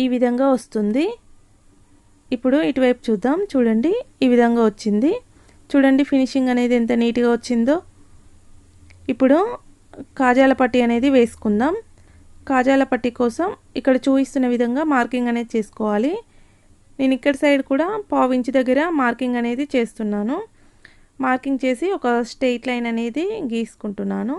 ఈ విధంగా వస్తుంది. ఇప్పుడు ఇటువైపు చూద్దాం. చూడండి ఈ విధంగా వచ్చింది. చూడండి ఫినిషింగ్ అనేది ఎంత నీట్గా వచ్చిందో. ఇప్పుడు కాజాల పట్టి అనేది వేసుకుందాం. కాజాల పట్టీ కోసం ఇక్కడ చూపిస్తున్న విధంగా మార్కింగ్ అనేది చేసుకోవాలి. నేను ఇక్కడ సైడ్ కూడా పావించి దగ్గర మార్కింగ్ అనేది చేస్తున్నాను. మార్కింగ్ చేసి ఒక స్ట్రెయిట్ లైన్ అనేది గీసుకుంటున్నాను.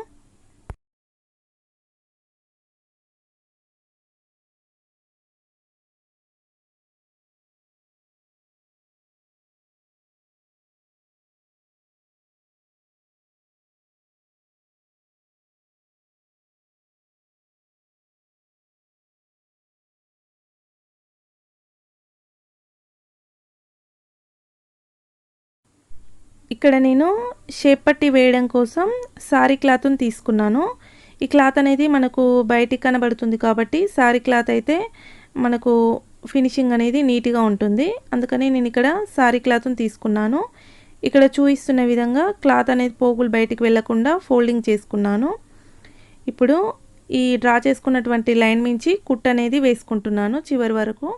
ఇక్కడ నేను షేప్ పట్టీ వేయడం కోసం సారీ క్లాత్ని తీసుకున్నాను. ఈ క్లాత్ అనేది మనకు బయటికి కనబడుతుంది కాబట్టి సారీ క్లాత్ అయితే మనకు ఫినిషింగ్ అనేది నీట్గా ఉంటుంది. అందుకని నేను ఇక్కడ సారీ క్లాత్ని తీసుకున్నాను. ఇక్కడ చూపిస్తున్న విధంగా క్లాత్ అనేది పోగులు బయటికి వెళ్లకుండా ఫోల్డింగ్ చేసుకున్నాను. ఇప్పుడు ఈ డ్రా చేసుకున్నటువంటి లైన్ మించి కుట్ అనేది వేసుకుంటున్నాను చివరి వరకు.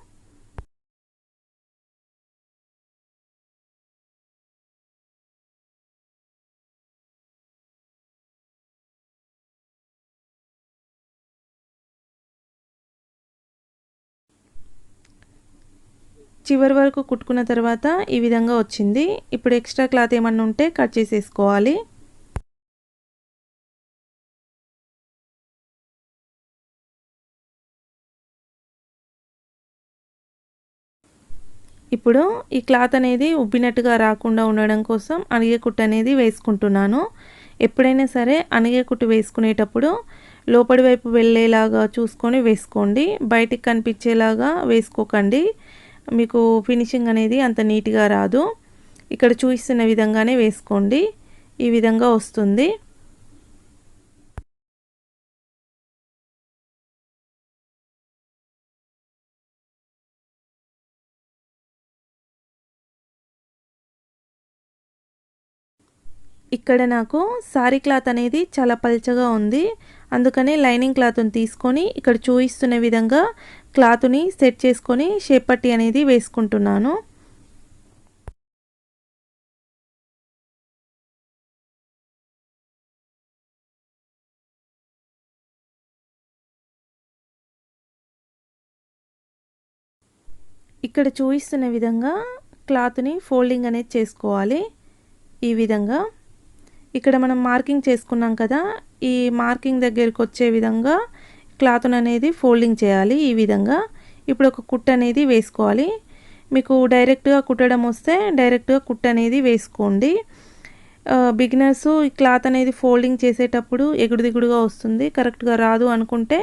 చివరి వరకు కుట్టుకున్న తర్వాత ఈ విధంగా వచ్చింది. ఇప్పుడు ఎక్స్ట్రా క్లాత్ ఏమన్నా ఉంటే కట్ చేసేసుకోవాలి. ఇప్పుడు ఈ క్లాత్ అనేది ఉబ్బినట్టుగా రాకుండా ఉండడం కోసం అణిగే కుట్టు అనేది వేసుకుంటున్నాను. ఎప్పుడైనా సరే అణిగే కుట్టు వేసుకునేటప్పుడు లోపలి వైపు వెళ్ళేలాగా చూసుకొని వేసుకోండి. బయటికి కనిపించేలాగా వేసుకోకండి. మీకు ఫినిషింగ్ అనేది అంత నీట్గా రాదు. ఇక్కడ చూపిస్తున్న విధంగానే వేసుకోండి. ఈ విధంగా వస్తుంది. ఇక్కడ నాకు సారీ క్లాత్ అనేది చాలా పల్చగా ఉంది. అందుకనే లైనింగ్ క్లాత్ని తీసుకొని ఇక్కడ చూపిస్తున్న విధంగా క్లాత్ని సెట్ చేసుకొని షేప్ పట్టీ అనేది వేసుకుంటున్నాను. ఇక్కడ చూపిస్తున్న విధంగా క్లాత్ని ఫోల్డింగ్ అనేది చేసుకోవాలి. ఈ విధంగా ఇక్కడ మనం మార్కింగ్ చేసుకున్నాం కదా, ఈ మార్కింగ్ దగ్గరికి వచ్చే విధంగా క్లాత్ని అనేది ఫోల్డింగ్ చేయాలి. ఈ విధంగా ఇప్పుడు ఒక కుట్టు అనేది వేసుకోవాలి. మీకు డైరెక్ట్గా కుట్టడం వస్తే డైరెక్ట్గా కుట్టు అనేది వేసుకోండి. బిగినర్స్ ఈ క్లాత్ అనేది ఫోల్డింగ్ చేసేటప్పుడు ఎగుడు దిగుడుగా వస్తుంది, కరెక్ట్గా రాదు అనుకుంటే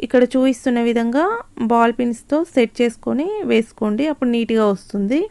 ఇక్కడ చూపిస్తున్న విధంగా బాల్ పిన్స్తో సెట్ చేసుకొని వేసుకోండి. అప్పుడు నీట్గా వస్తుంది.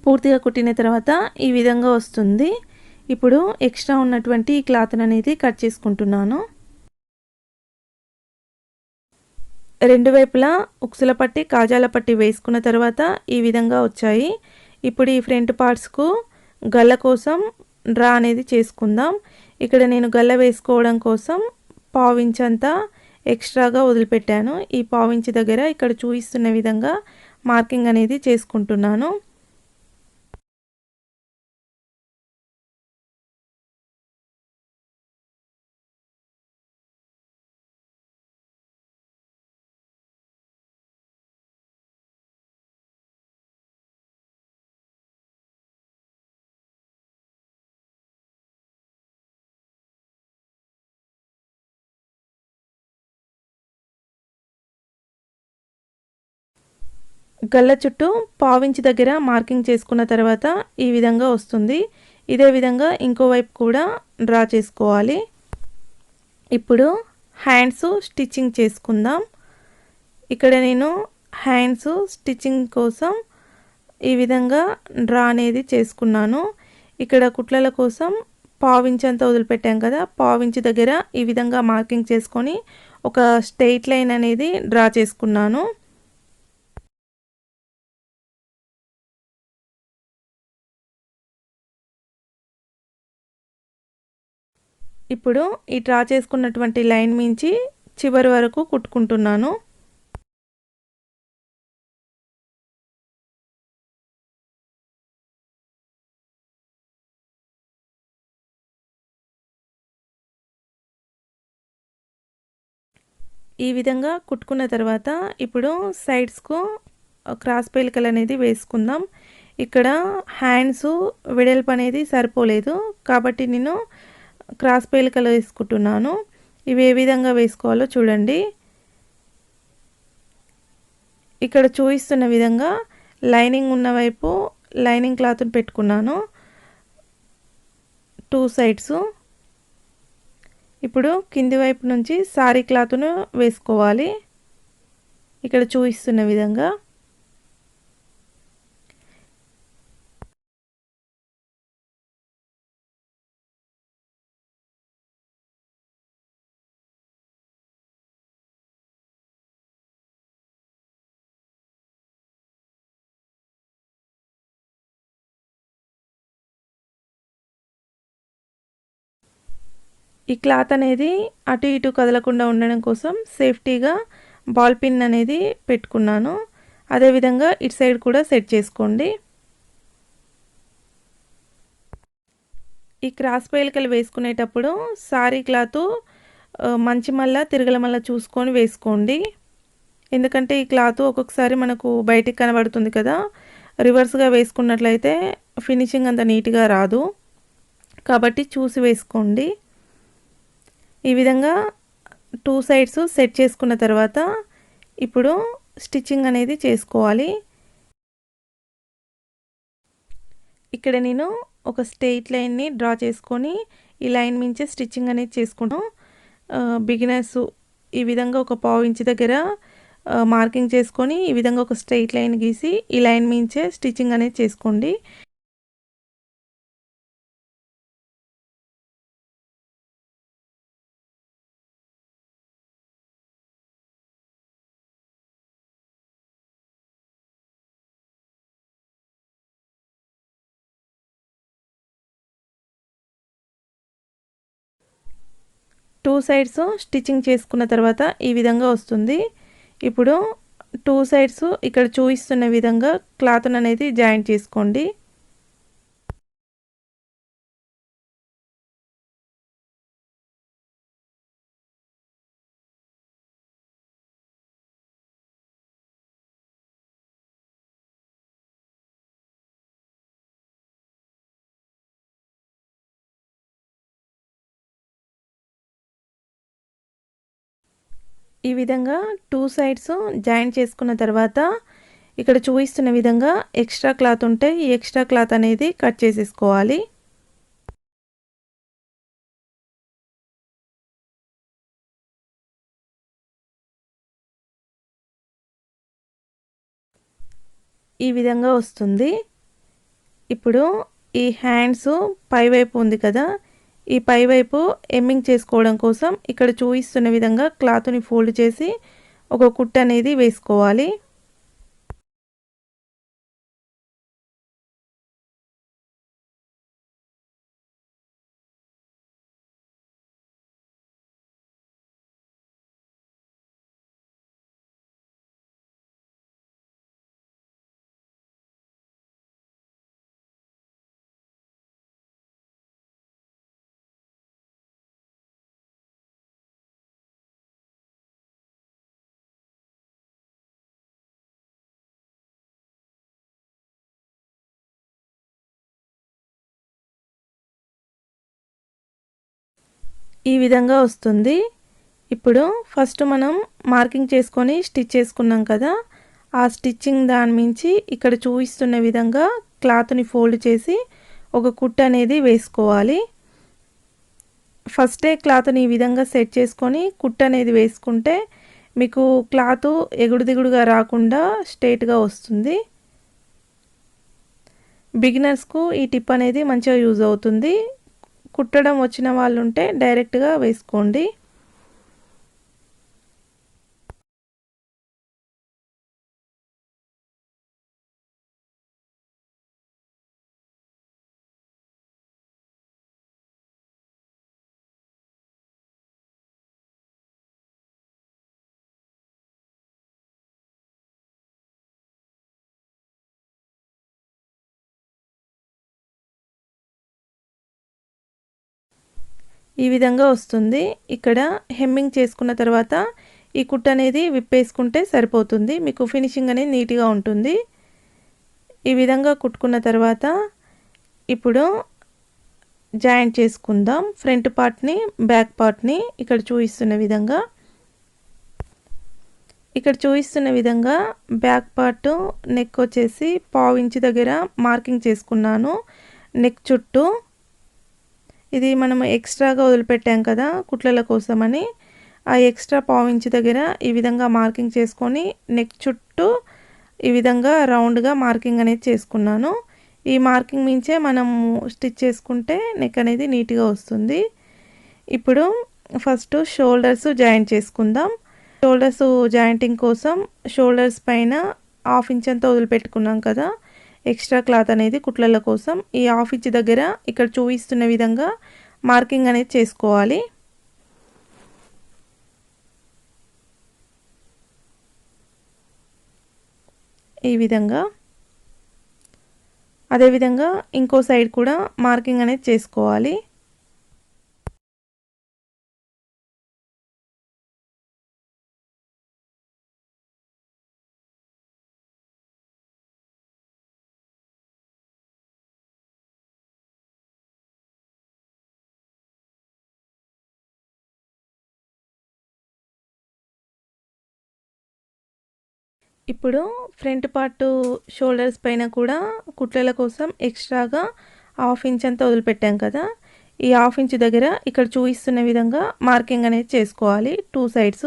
పూర్తిగా కుట్టిన తర్వాత ఈ విధంగా వస్తుంది. ఇప్పుడు ఎక్స్ట్రా ఉన్నటువంటి ఈ క్లాత్ని అనేది కట్ చేసుకుంటున్నాను. రెండు వైపులా ఉక్సుల పట్టి కాజాల పట్టి వేసుకున్న తర్వాత ఈ విధంగా వచ్చాయి. ఇప్పుడు ఈ ఫ్రంట్ పార్ట్స్కు గల్ల కోసం డ్రా అనేది చేసుకుందాం. ఇక్కడ నేను గల్ల వేసుకోవడం కోసం పావించంతా ఎక్స్ట్రాగా వదిలిపెట్టాను. ఈ పావించి దగ్గర ఇక్కడ చూపిస్తున్న విధంగా మార్కింగ్ అనేది చేసుకుంటున్నాను. గల్ల చుట్టూ పావించి దగ్గర మార్కింగ్ చేసుకున్న తర్వాత ఈ విధంగా వస్తుంది. ఇదే విధంగా ఇంకో వైపు కూడా డ్రా చేసుకోవాలి. ఇప్పుడు హ్యాండ్స్ స్టిచ్చింగ్ చేసుకుందాం. ఇక్కడ నేను హ్యాండ్స్ స్టిచ్చింగ్ కోసం ఈ విధంగా డ్రా అనేది చేసుకున్నాను. ఇక్కడ కుట్లల కోసం పావించి అంతా వదిలిపెట్టాం కదా, పావించి దగ్గర ఈ విధంగా మార్కింగ్ చేసుకొని ఒక స్ట్రెయిట్ లైన్ అనేది డ్రా చేసుకున్నాను. ఇప్పుడు ఈ డ్రా చేసుకున్నటువంటి లైన్ మించి చివరి వరకు కుట్టుకుంటున్నాను. ఈ విధంగా కుట్టుకున్న తర్వాత ఇప్పుడు సైడ్స్కు క్రాస్ పేలికలు అనేది వేసుకుందాం. ఇక్కడ హ్యాండ్స్ వెడల్పు అనేది సరిపోలేదు కాబట్టి నేను క్రాస్ పేలికలు వేసుకుంటున్నాను. ఇవి ఏ విధంగా వేసుకోవాలో చూడండి. ఇక్కడ చూపిస్తున్న విధంగా లైనింగ్ ఉన్న వైపు లైనింగ్ క్లాత్ని పెట్టుకున్నాను 2 సైడ్స్. ఇప్పుడు కింది వైపు నుంచి సారీ క్లాత్ను వేసుకోవాలి ఇక్కడ చూపిస్తున్న విధంగా. ఈ క్లాత్ అనేది అటు ఇటు కదలకుండా ఉండడం కోసం సేఫ్టీగా బాల్ పిన్ అనేది పెట్టుకున్నాను. అదేవిధంగా ఇటు సైడ్ కూడా సెట్ చేసుకోండి. ఈ క్రాస్ పేలికలు వేసుకునేటప్పుడు సారీ క్లాత్ మంచి మళ్ళ తిరగల మళ్ళ చూసుకొని వేసుకోండి. ఎందుకంటే ఈ క్లాత్ ఒక్కొక్కసారి మనకు బయటికి కనబడుతుంది కదా, రివర్స్గా వేసుకున్నట్లయితే ఫినిషింగ్ అంత నీట్గా రాదు కాబట్టి చూసి వేసుకోండి. ఈ విధంగా 2 సైడ్స్ సెట్ చేసుకున్న తర్వాత ఇప్పుడు స్టిచ్చింగ్ అనేది చేసుకోవాలి. ఇక్కడ నేను ఒక స్ట్రెయిట్ లైన్ని డ్రా చేసుకొని ఈ లైన్ మించే స్టిచ్చింగ్ అనేది చేసుకుంటాం. బిగినర్స్ ఈ విధంగా ఒక పావు ఇంచ్ దగ్గర మార్కింగ్ చేసుకొని ఈ విధంగా ఒక స్ట్రెయిట్ లైన్ గీసి ఈ లైన్ మించే స్టిచ్చింగ్ అనేది చేసుకోండి. టూ సైడ్స్ స్టిచ్చింగ్ చేసుకున్న తర్వాత ఈ విధంగా వస్తుంది. ఇప్పుడు 2 సైడ్స్ ఇక్కడ చూపిస్తున్న విధంగా క్లాత్ని అనేది జాయింట్ చేసుకోండి. ఈ విధంగా 2 సైడ్స్ జాయింట్ చేసుకున్న తర్వాత ఇక్కడ చూపిస్తున్న విధంగా ఎక్స్ట్రా క్లాత్ ఉంటే ఈ ఎక్స్ట్రా క్లాత్ అనేది కట్ చేసేసుకోవాలి. ఈ విధంగా వస్తుంది. ఇప్పుడు ఈ హ్యాండ్స్ పైవైపు ఉంది కదా, ఈ పైవైపు ఎమ్మింగ్ చేసుకోవడం కోసం ఇక్కడ చూపిస్తున్న విధంగా క్లాత్ని ఫోల్డ్ చేసి ఒక కుట్టు అనేది వేసుకోవాలి. ఈ విధంగా వస్తుంది. ఇప్పుడు ఫస్ట్ మనం మార్కింగ్ చేసుకొని స్టిచ్ చేసుకున్నాం కదా, ఆ స్టిచ్చింగ్ దాని మించి ఇక్కడ చూపిస్తున్న విధంగా క్లాత్ని ఫోల్డ్ చేసి ఒక కుట్టు అనేది వేసుకోవాలి. ఫస్టే క్లాత్ని ఈ విధంగా సెట్ చేసుకొని కుట్టు అనేది వేసుకుంటే మీకు క్లాత్ ఎగుడు దిగుడుగా రాకుండా స్ట్రైట్గా వస్తుంది. బిగినర్స్కు ఈ టిప్ అనేది మంచిగా యూజ్ అవుతుంది. కుట్టడం వచ్చిన వాళ్ళు ఉంటే డైరెక్ట్గా వేసుకోండి. ఈ విధంగా వస్తుంది. ఇక్కడ హెమ్మింగ్ చేసుకున్న తర్వాత ఈ కుట్టు అనేది విప్పేసుకుంటే సరిపోతుంది. మీకు ఫినిషింగ్ అనేది నీట్గా ఉంటుంది. ఈ విధంగా కుట్టుకున్న తర్వాత ఇప్పుడు జాయింట్ చేసుకుందాం. ఫ్రంట్ పార్ట్ని బ్యాక్ పార్ట్ని ఇక్కడ చూపిస్తున్న విధంగా బ్యాక్ పార్ట్ నెక్ వచ్చేసి 1/2 ఇంచ్ దగ్గర మార్కింగ్ చేసుకున్నాను. నెక్ చుట్టూ ఇది మనం ఎక్స్ట్రాగా వదిలిపెట్టాం కదా కుట్లల కోసమని, ఆ ఎక్స్ట్రా 1/2 ఇంచ్ దగ్గర ఈ విధంగా మార్కింగ్ చేసుకొని నెక్ చుట్టూ ఈ విధంగా రౌండ్గా మార్కింగ్ అనేది చేసుకున్నాను. ఈ మార్కింగ్ మించే మనము స్టిచ్ చేసుకుంటే నెక్ అనేది నీట్గా వస్తుంది. ఇప్పుడు ఫస్ట్ షోల్డర్స్ జాయింట్ చేసుకుందాం. షోల్డర్స్ జాయింటింగ్ కోసం షోల్డర్స్ పైన 1/2 ఇంచ్ అంతా వదిలిపెట్టుకున్నాం కదా ఎక్స్ట్రా క్లాత్ అనేది కుట్లల కోసం, ఈ 1/2 ఇంచ్ దగ్గర ఇక్కడ చూపిస్తున్న విధంగా మార్కింగ్ అనేది చేసుకోవాలి. ఈ విధంగా అదేవిధంగా ఇంకో సైడ్ కూడా మార్కింగ్ అనేది చేసుకోవాలి. ఇప్పుడు ఫ్రంట్ పార్ట్ షోల్డర్స్ పైన కూడా కుట్లల కోసం ఎక్స్ట్రాగా 1/2 ఇంచ్ అంతా వదిలిపెట్టాం కదా, ఈ 1/2 ఇంచ్ దగ్గర ఇక్కడ చూపిస్తున్న విధంగా మార్కింగ్ అనేది చేసుకోవాలి 2 సైడ్స్.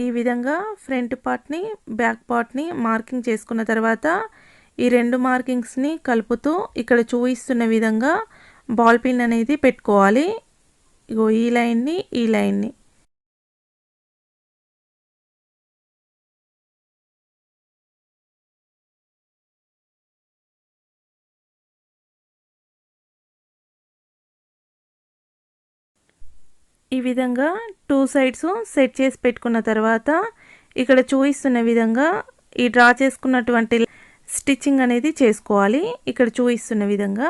ఈ విధంగా ఫ్రంట్ పార్ట్ని బ్యాక్ పార్ట్ని మార్కింగ్ చేసుకున్న తర్వాత ఈ రెండు మార్కింగ్స్ని కలుపుతూ ఇక్కడ చూపిస్తున్న విధంగా బాల్ పిన్ అనేది పెట్టుకోవాలి. ఇగో ఈ లైన్ని ఈ లైన్ని ఈ విధంగా 2 సైడ్స్ సెట్ చేసి పెట్టుకున్న తర్వాత ఇక్కడ చూపిస్తున్న విధంగా ఈ డ్రా చేసుకున్నటువంటి స్టిచ్చింగ్ అనేది చేసుకోవాలి. ఇక్కడ చూపిస్తున్న విధంగా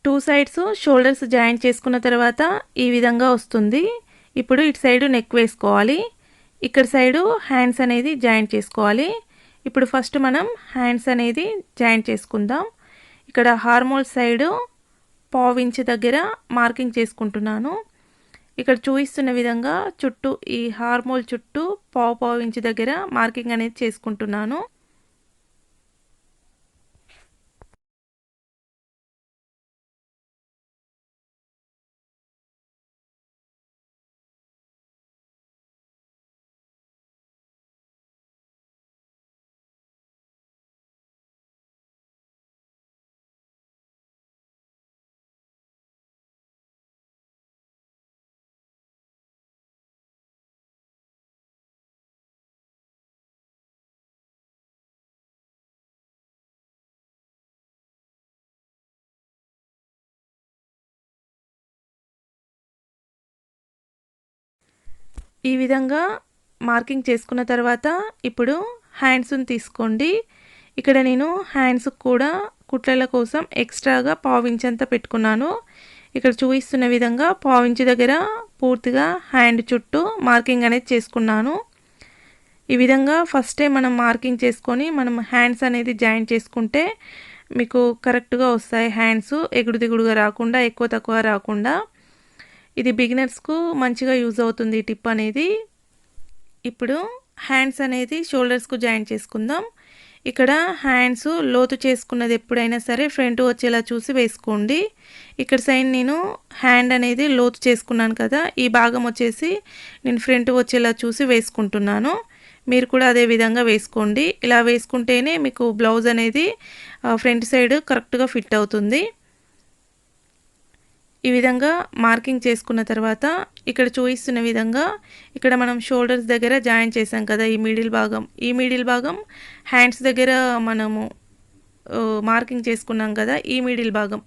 టూ సైడ్స్ షోల్డర్స్ జాయింట్ చేసుకున్న తర్వాత ఈ విధంగా వస్తుంది. ఇప్పుడు ఇటు సైడు నెక్ వేసుకోవాలి, ఇక్కడ సైడు హ్యాండ్స్ అనేది జాయింట్ చేసుకోవాలి. ఇప్పుడు ఫస్ట్ మనం హ్యాండ్స్ అనేది జాయింట్ చేసుకుందాం. ఇక్కడ హార్మోల్ సైడు 1/2 ఇంచ్ దగ్గర మార్కింగ్ చేసుకుంటున్నాను. ఇక్కడ చూపిస్తున్న విధంగా చుట్టూ ఈ హార్మోల్ చుట్టూ 1/2 ఇంచ్ దగ్గర మార్కింగ్ అనేది చేసుకుంటున్నాను. ఈ విధంగా మార్కింగ్ చేసుకున్న తర్వాత ఇప్పుడు హ్యాండ్స్ని తీసుకోండి. ఇక్కడ నేను హ్యాండ్స్ కూడా కుట్లల కోసం ఎక్స్ట్రాగా పావించంత పెట్టుకున్నాను. ఇక్కడ చూపిస్తున్న విధంగా పావించి దగ్గర పూర్తిగా హ్యాండ్ చుట్టూ మార్కింగ్ అనేది చేసుకున్నాను. ఈ విధంగా ఫస్టే మనం మార్కింగ్ చేసుకొని మనం హ్యాండ్స్ అనేది జాయింట్ చేసుకుంటే మీకు కరెక్ట్గా వస్తాయి. హ్యాండ్స్ ఎగుడు దిగుడుగా రాకుండా, ఎక్కువ తక్కువ రాకుండా. ఇది బిగినర్స్కు మంచిగా యూజ్ అవుతుంది ఈ టిప్ అనేది. ఇప్పుడు హ్యాండ్స్ అనేది షోల్డర్స్కు జాయింట్ చేసుకుందాం. ఇక్కడ హ్యాండ్స్ లోతు చేసుకున్నది ఎప్పుడైనా సరే ఫ్రంట్ వచ్చేలా చూసి వేసుకోండి. ఇక్కడ సైడ్ నేను హ్యాండ్ అనేది లోతు చేసుకున్నాను కదా, ఈ భాగం వచ్చేసి నేను ఫ్రంట్ వచ్చేలా చూసి వేసుకుంటున్నాను. మీరు కూడా అదే విధంగా వేసుకోండి. ఇలా వేసుకుంటేనే మీకు బ్లౌజ్ అనేది ఫ్రంట్ సైడ్ కరెక్ట్గా ఫిట్ అవుతుంది. ఈ విధంగా మార్కింగ్ చేసుకున్న తర్వాత ఇక్కడ చూపిస్తున్న విధంగా ఇక్కడ మనం షోల్డర్స్ దగ్గర జాయిన్ చేసాం కదా, ఈ మిడిల్ భాగం హ్యాండ్స్ దగ్గర మనము మార్కింగ్ చేసుకున్నాం కదా, ఈ మిడిల్ భాగం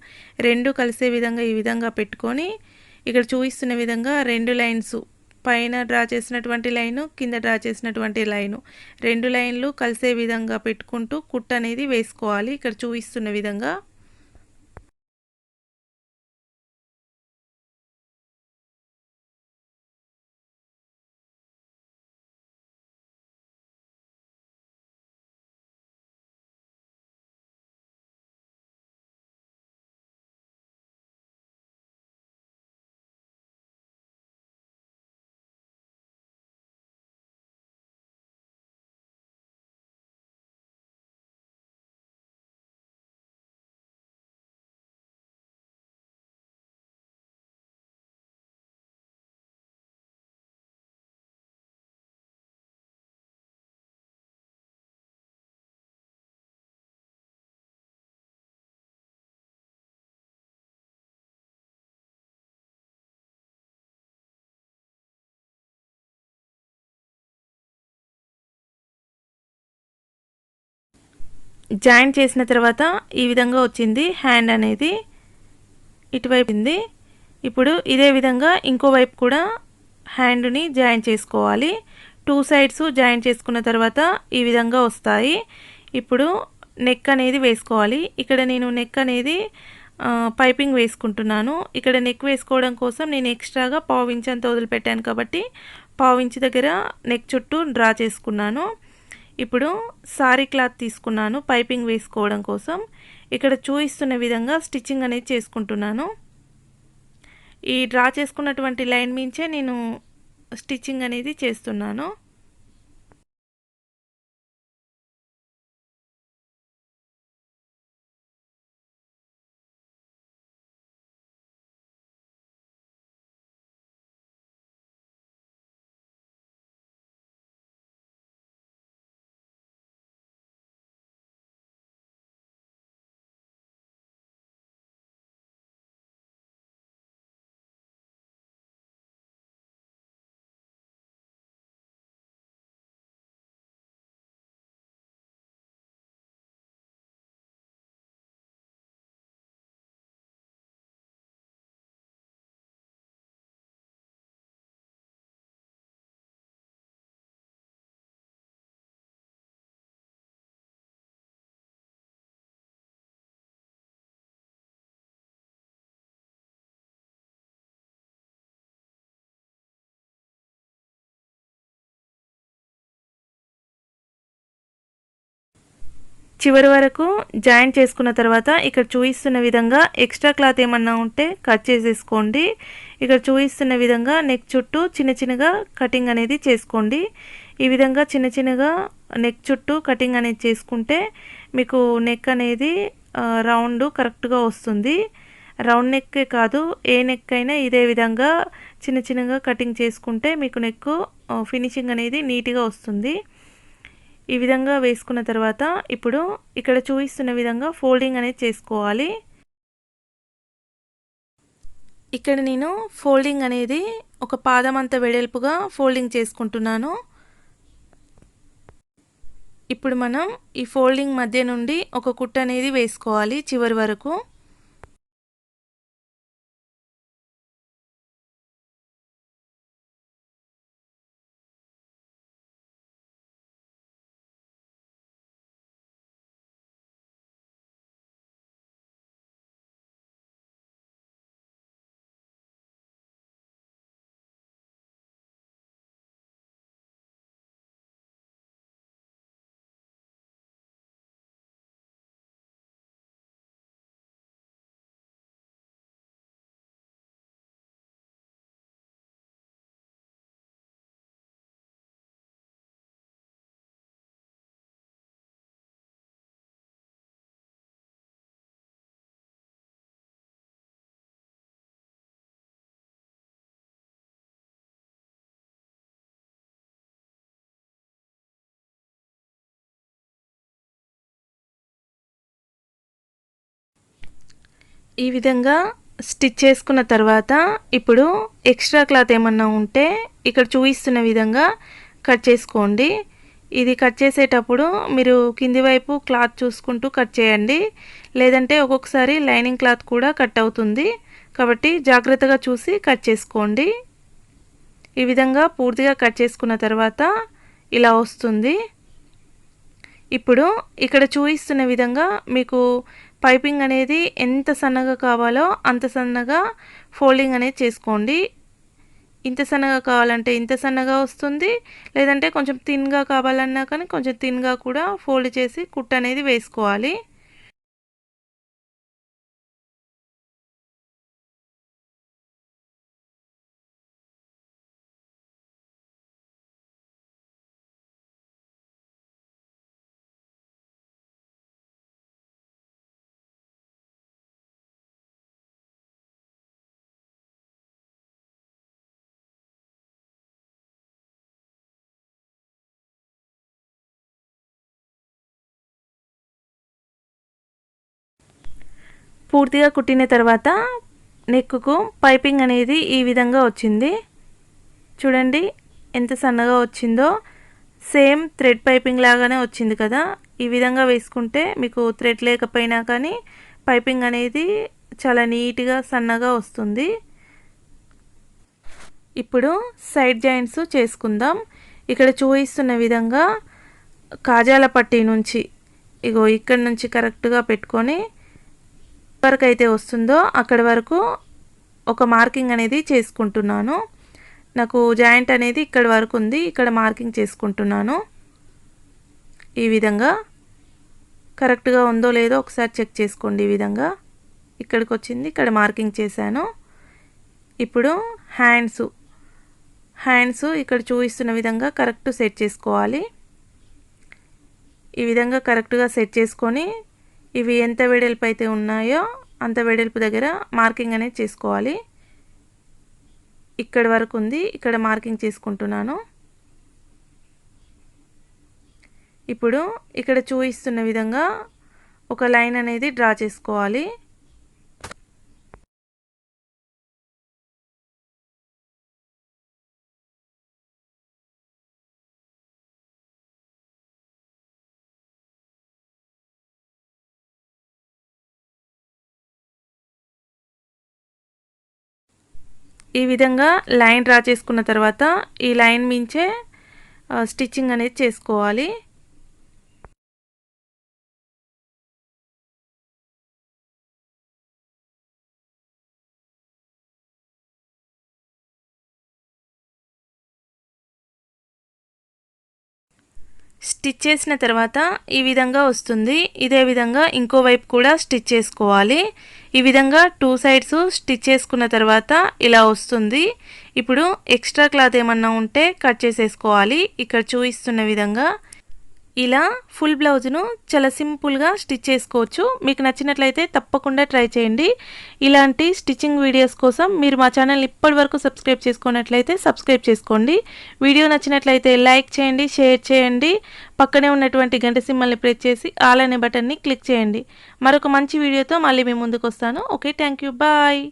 రెండు కలిసే విధంగా ఈ విధంగా పెట్టుకొని ఇక్కడ చూపిస్తున్న విధంగా రెండు లైన్స్, పైన డ్రా చేసినటువంటి లైను, కింద డ్రా చేసినటువంటి లైను, రెండు లైన్లు కలిసే విధంగా పెట్టుకుంటూ కుట్ అనేది వేసుకోవాలి. ఇక్కడ చూపిస్తున్న విధంగా జాయింట్ చేసిన తర్వాత ఈ విధంగా వచ్చింది హ్యాండ్ అనేది ఇటువైపు. ఇప్పుడు ఇదే విధంగా ఇంకో వైపు కూడా హ్యాండ్ని జాయిన్ చేసుకోవాలి. టూ సైడ్స్ జాయిన్ చేసుకున్న తర్వాత ఈ విధంగా వస్తాయి. ఇప్పుడు నెక్ అనేది వేసుకోవాలి. ఇక్కడ నేను నెక్ అనేది పైపింగ్ వేసుకుంటున్నాను. ఇక్కడ నెక్ వేసుకోవడం కోసం నేను ఎక్స్ట్రాగా పావించి అంత వదిలిపెట్టాను కాబట్టి పావించి దగ్గర నెక్ చుట్టూ డ్రా చేసుకున్నాను. ఇప్పుడు సారీ క్లాత్ తీసుకున్నాను పైపింగ్ వేసుకోవడం కోసం. ఇక్కడ చూపిస్తున్న విధంగా స్టిచ్చింగ్ అనేది చేసుకుంటున్నాను. ఈ డ్రా చేసుకున్నటువంటి లైన్ మించే నేను స్టిచ్చింగ్ అనేది చేస్తున్నాను. చివరి వరకు జాయింట్ చేసుకున్న తర్వాత ఇక్కడ చూపిస్తున్న విధంగా ఎక్స్ట్రా క్లాత్ ఏమన్నా ఉంటే కట్ చేసేసుకోండి. ఇక్కడ చూపిస్తున్న విధంగా నెక్ చుట్టూ చిన్న చిన్నగా కటింగ్ అనేది చేసుకోండి. ఈ విధంగా చిన్న చిన్నగా నెక్ చుట్టూ కటింగ్ అనేది చేసుకుంటే మీకు నెక్ అనేది రౌండ్ కరెక్ట్గా వస్తుంది. రౌండ్ నెక్ కాదు, ఏ నెక్ అయినా ఇదే విధంగా చిన్న చిన్నగా కటింగ్ చేసుకుంటే మీకు నెక్ ఫినిషింగ్ అనేది నీట్గా వస్తుంది. ఈ విధంగా వేసుకున్న తర్వాత ఇప్పుడు ఇక్కడ చూపిస్తున్న విధంగా ఫోల్డింగ్ అనేది చేసుకోవాలి. ఇక్కడ నేను ఫోల్డింగ్ అనేది ఒక పాదం అంత వెడల్పుగా ఫోల్డింగ్ చేసుకుంటున్నాను. ఇప్పుడు మనం ఈ ఫోల్డింగ్ మధ్య నుండి ఒక కుట్టు అనేది వేసుకోవాలి చివరి వరకు. ఈ విధంగా స్టిచ్ చేసుకున్న తర్వాత ఇప్పుడు ఎక్స్ట్రా క్లాత్ ఏమన్నా ఉంటే ఇక్కడ చూపిస్తున్న విధంగా కట్ చేసుకోండి. ఇది కట్ చేసేటప్పుడు మీరు కింది వైపు క్లాత్ చూసుకుంటూ కట్ చేయండి, లేదంటే ఒక్కొక్కసారి లైనింగ్ క్లాత్ కూడా కట్ అవుతుంది. కాబట్టి జాగ్రత్తగా చూసి కట్ చేసుకోండి. ఈ విధంగా పూర్తిగా కట్ చేసుకున్న తర్వాత ఇలా వస్తుంది. ఇప్పుడు ఇక్కడ చూపిస్తున్న విధంగా మీకు పైపింగ్ అనేది ఎంత సన్నగా కావాలో అంత సన్నగా ఫోల్డింగ్ అనేది చేసుకోండి. ఇంత సన్నగా కావాలంటే ఇంత సన్నగా వస్తుంది, లేదంటే కొంచెం థిన్గా కావాలన్నా కానీ కొంచెం థిన్గా కూడా ఫోల్డ్ చేసి కుట్టు అనేది వేసుకోవాలి. పూర్తిగా కుట్టిన తర్వాత నెక్కు పైపింగ్ అనేది ఈ విధంగా వచ్చింది. చూడండి ఎంత సన్నగా వచ్చిందో. సేమ్ థ్రెడ్ పైపింగ్ లాగానే వచ్చింది కదా. ఈ విధంగా వేసుకుంటే మీకు థ్రెడ్ లేకపోయినా కానీ పైపింగ్ అనేది చాలా నీట్గా సన్నగా వస్తుంది. ఇప్పుడు సైడ్ జాయింట్స్ చేసుకుందాం. ఇక్కడ చూపిస్తున్న విధంగా కాజాల పట్టీ నుంచి ఇక్కడ నుంచి కరెక్ట్గా పెట్టుకొని వరకు అయితే వస్తుందో అక్కడి వరకు ఒక మార్కింగ్ అనేది చేసుకుంటున్నాను. నాకు జాయింట్ అనేది ఇక్కడ వరకు ఉంది, ఇక్కడ మార్కింగ్ చేసుకుంటున్నాను. ఈ విధంగా కరెక్ట్గా ఉందో లేదో ఒకసారి చెక్ చేసుకోండి. ఈ విధంగా ఇక్కడికి వచ్చింది, ఇక్కడ మార్కింగ్ చేశాను. ఇప్పుడు హ్యాండ్స్ ఇక్కడ చూపిస్తున్న విధంగా కరెక్ట్ సెట్ చేసుకోవాలి. ఈ విధంగా కరెక్ట్గా సెట్ చేసుకొని ఇవి ఎంత వెడల్పు అయితే ఉన్నాయో అంత వెడల్పు దగ్గర మార్కింగ్ అనేది చేసుకోవాలి. ఇక్కడ వరకు ఉంది, ఇక్కడ మార్కింగ్ చేసుకుంటున్నాను. ఇప్పుడు ఇక్కడ చూపిస్తున్న విధంగా ఒక లైన్ అనేది డ్రా చేసుకోవాలి. ఈ విధంగా లైన్ డ్రా చేసుకున్న తర్వాత ఈ లైన్ మించే స్టిచ్చింగ్ అనేది చేసుకోవాలి. స్టిచ్ చేసిన తర్వాత ఈ విధంగా వస్తుంది. ఇదే విధంగా ఇంకో వైపు కూడా స్టిచ్ చేసుకోవాలి. ఈ విధంగా 2 సైడ్స్ స్టిచ్ చేసుకున్న తర్వాత ఇలా వస్తుంది. ఇప్పుడు ఎక్స్ట్రా క్లాత్ ఏమన్నా ఉంటే కట్ చేసేసుకోవాలి. ఇక్కడ చూపిస్తున్న విధంగా ఇలా ఫుల్ బ్లౌజ్ను చాలా సింపుల్గా స్టిచ్ చేసుకోవచ్చు. మీకు నచ్చినట్లయితే తప్పకుండా ట్రై చేయండి. ఇలాంటి స్టిచ్చింగ్ వీడియోస్ కోసం మీరు మా ఛానల్ ఇప్పటివరకు సబ్స్క్రైబ్ చేసుకున్నట్లయితే సబ్స్క్రైబ్ చేసుకోండి. వీడియో నచ్చినట్లయితే లైక్ చేయండి, షేర్ చేయండి. పక్కనే ఉన్నటువంటి గంట సింబల్ని ప్రెస్ చేసి ఆల్ అనే బటన్ని క్లిక్ చేయండి. మరొక మంచి వీడియోతో మళ్ళీ మీ ముందుకు వస్తాను. Okay, thank you, bye.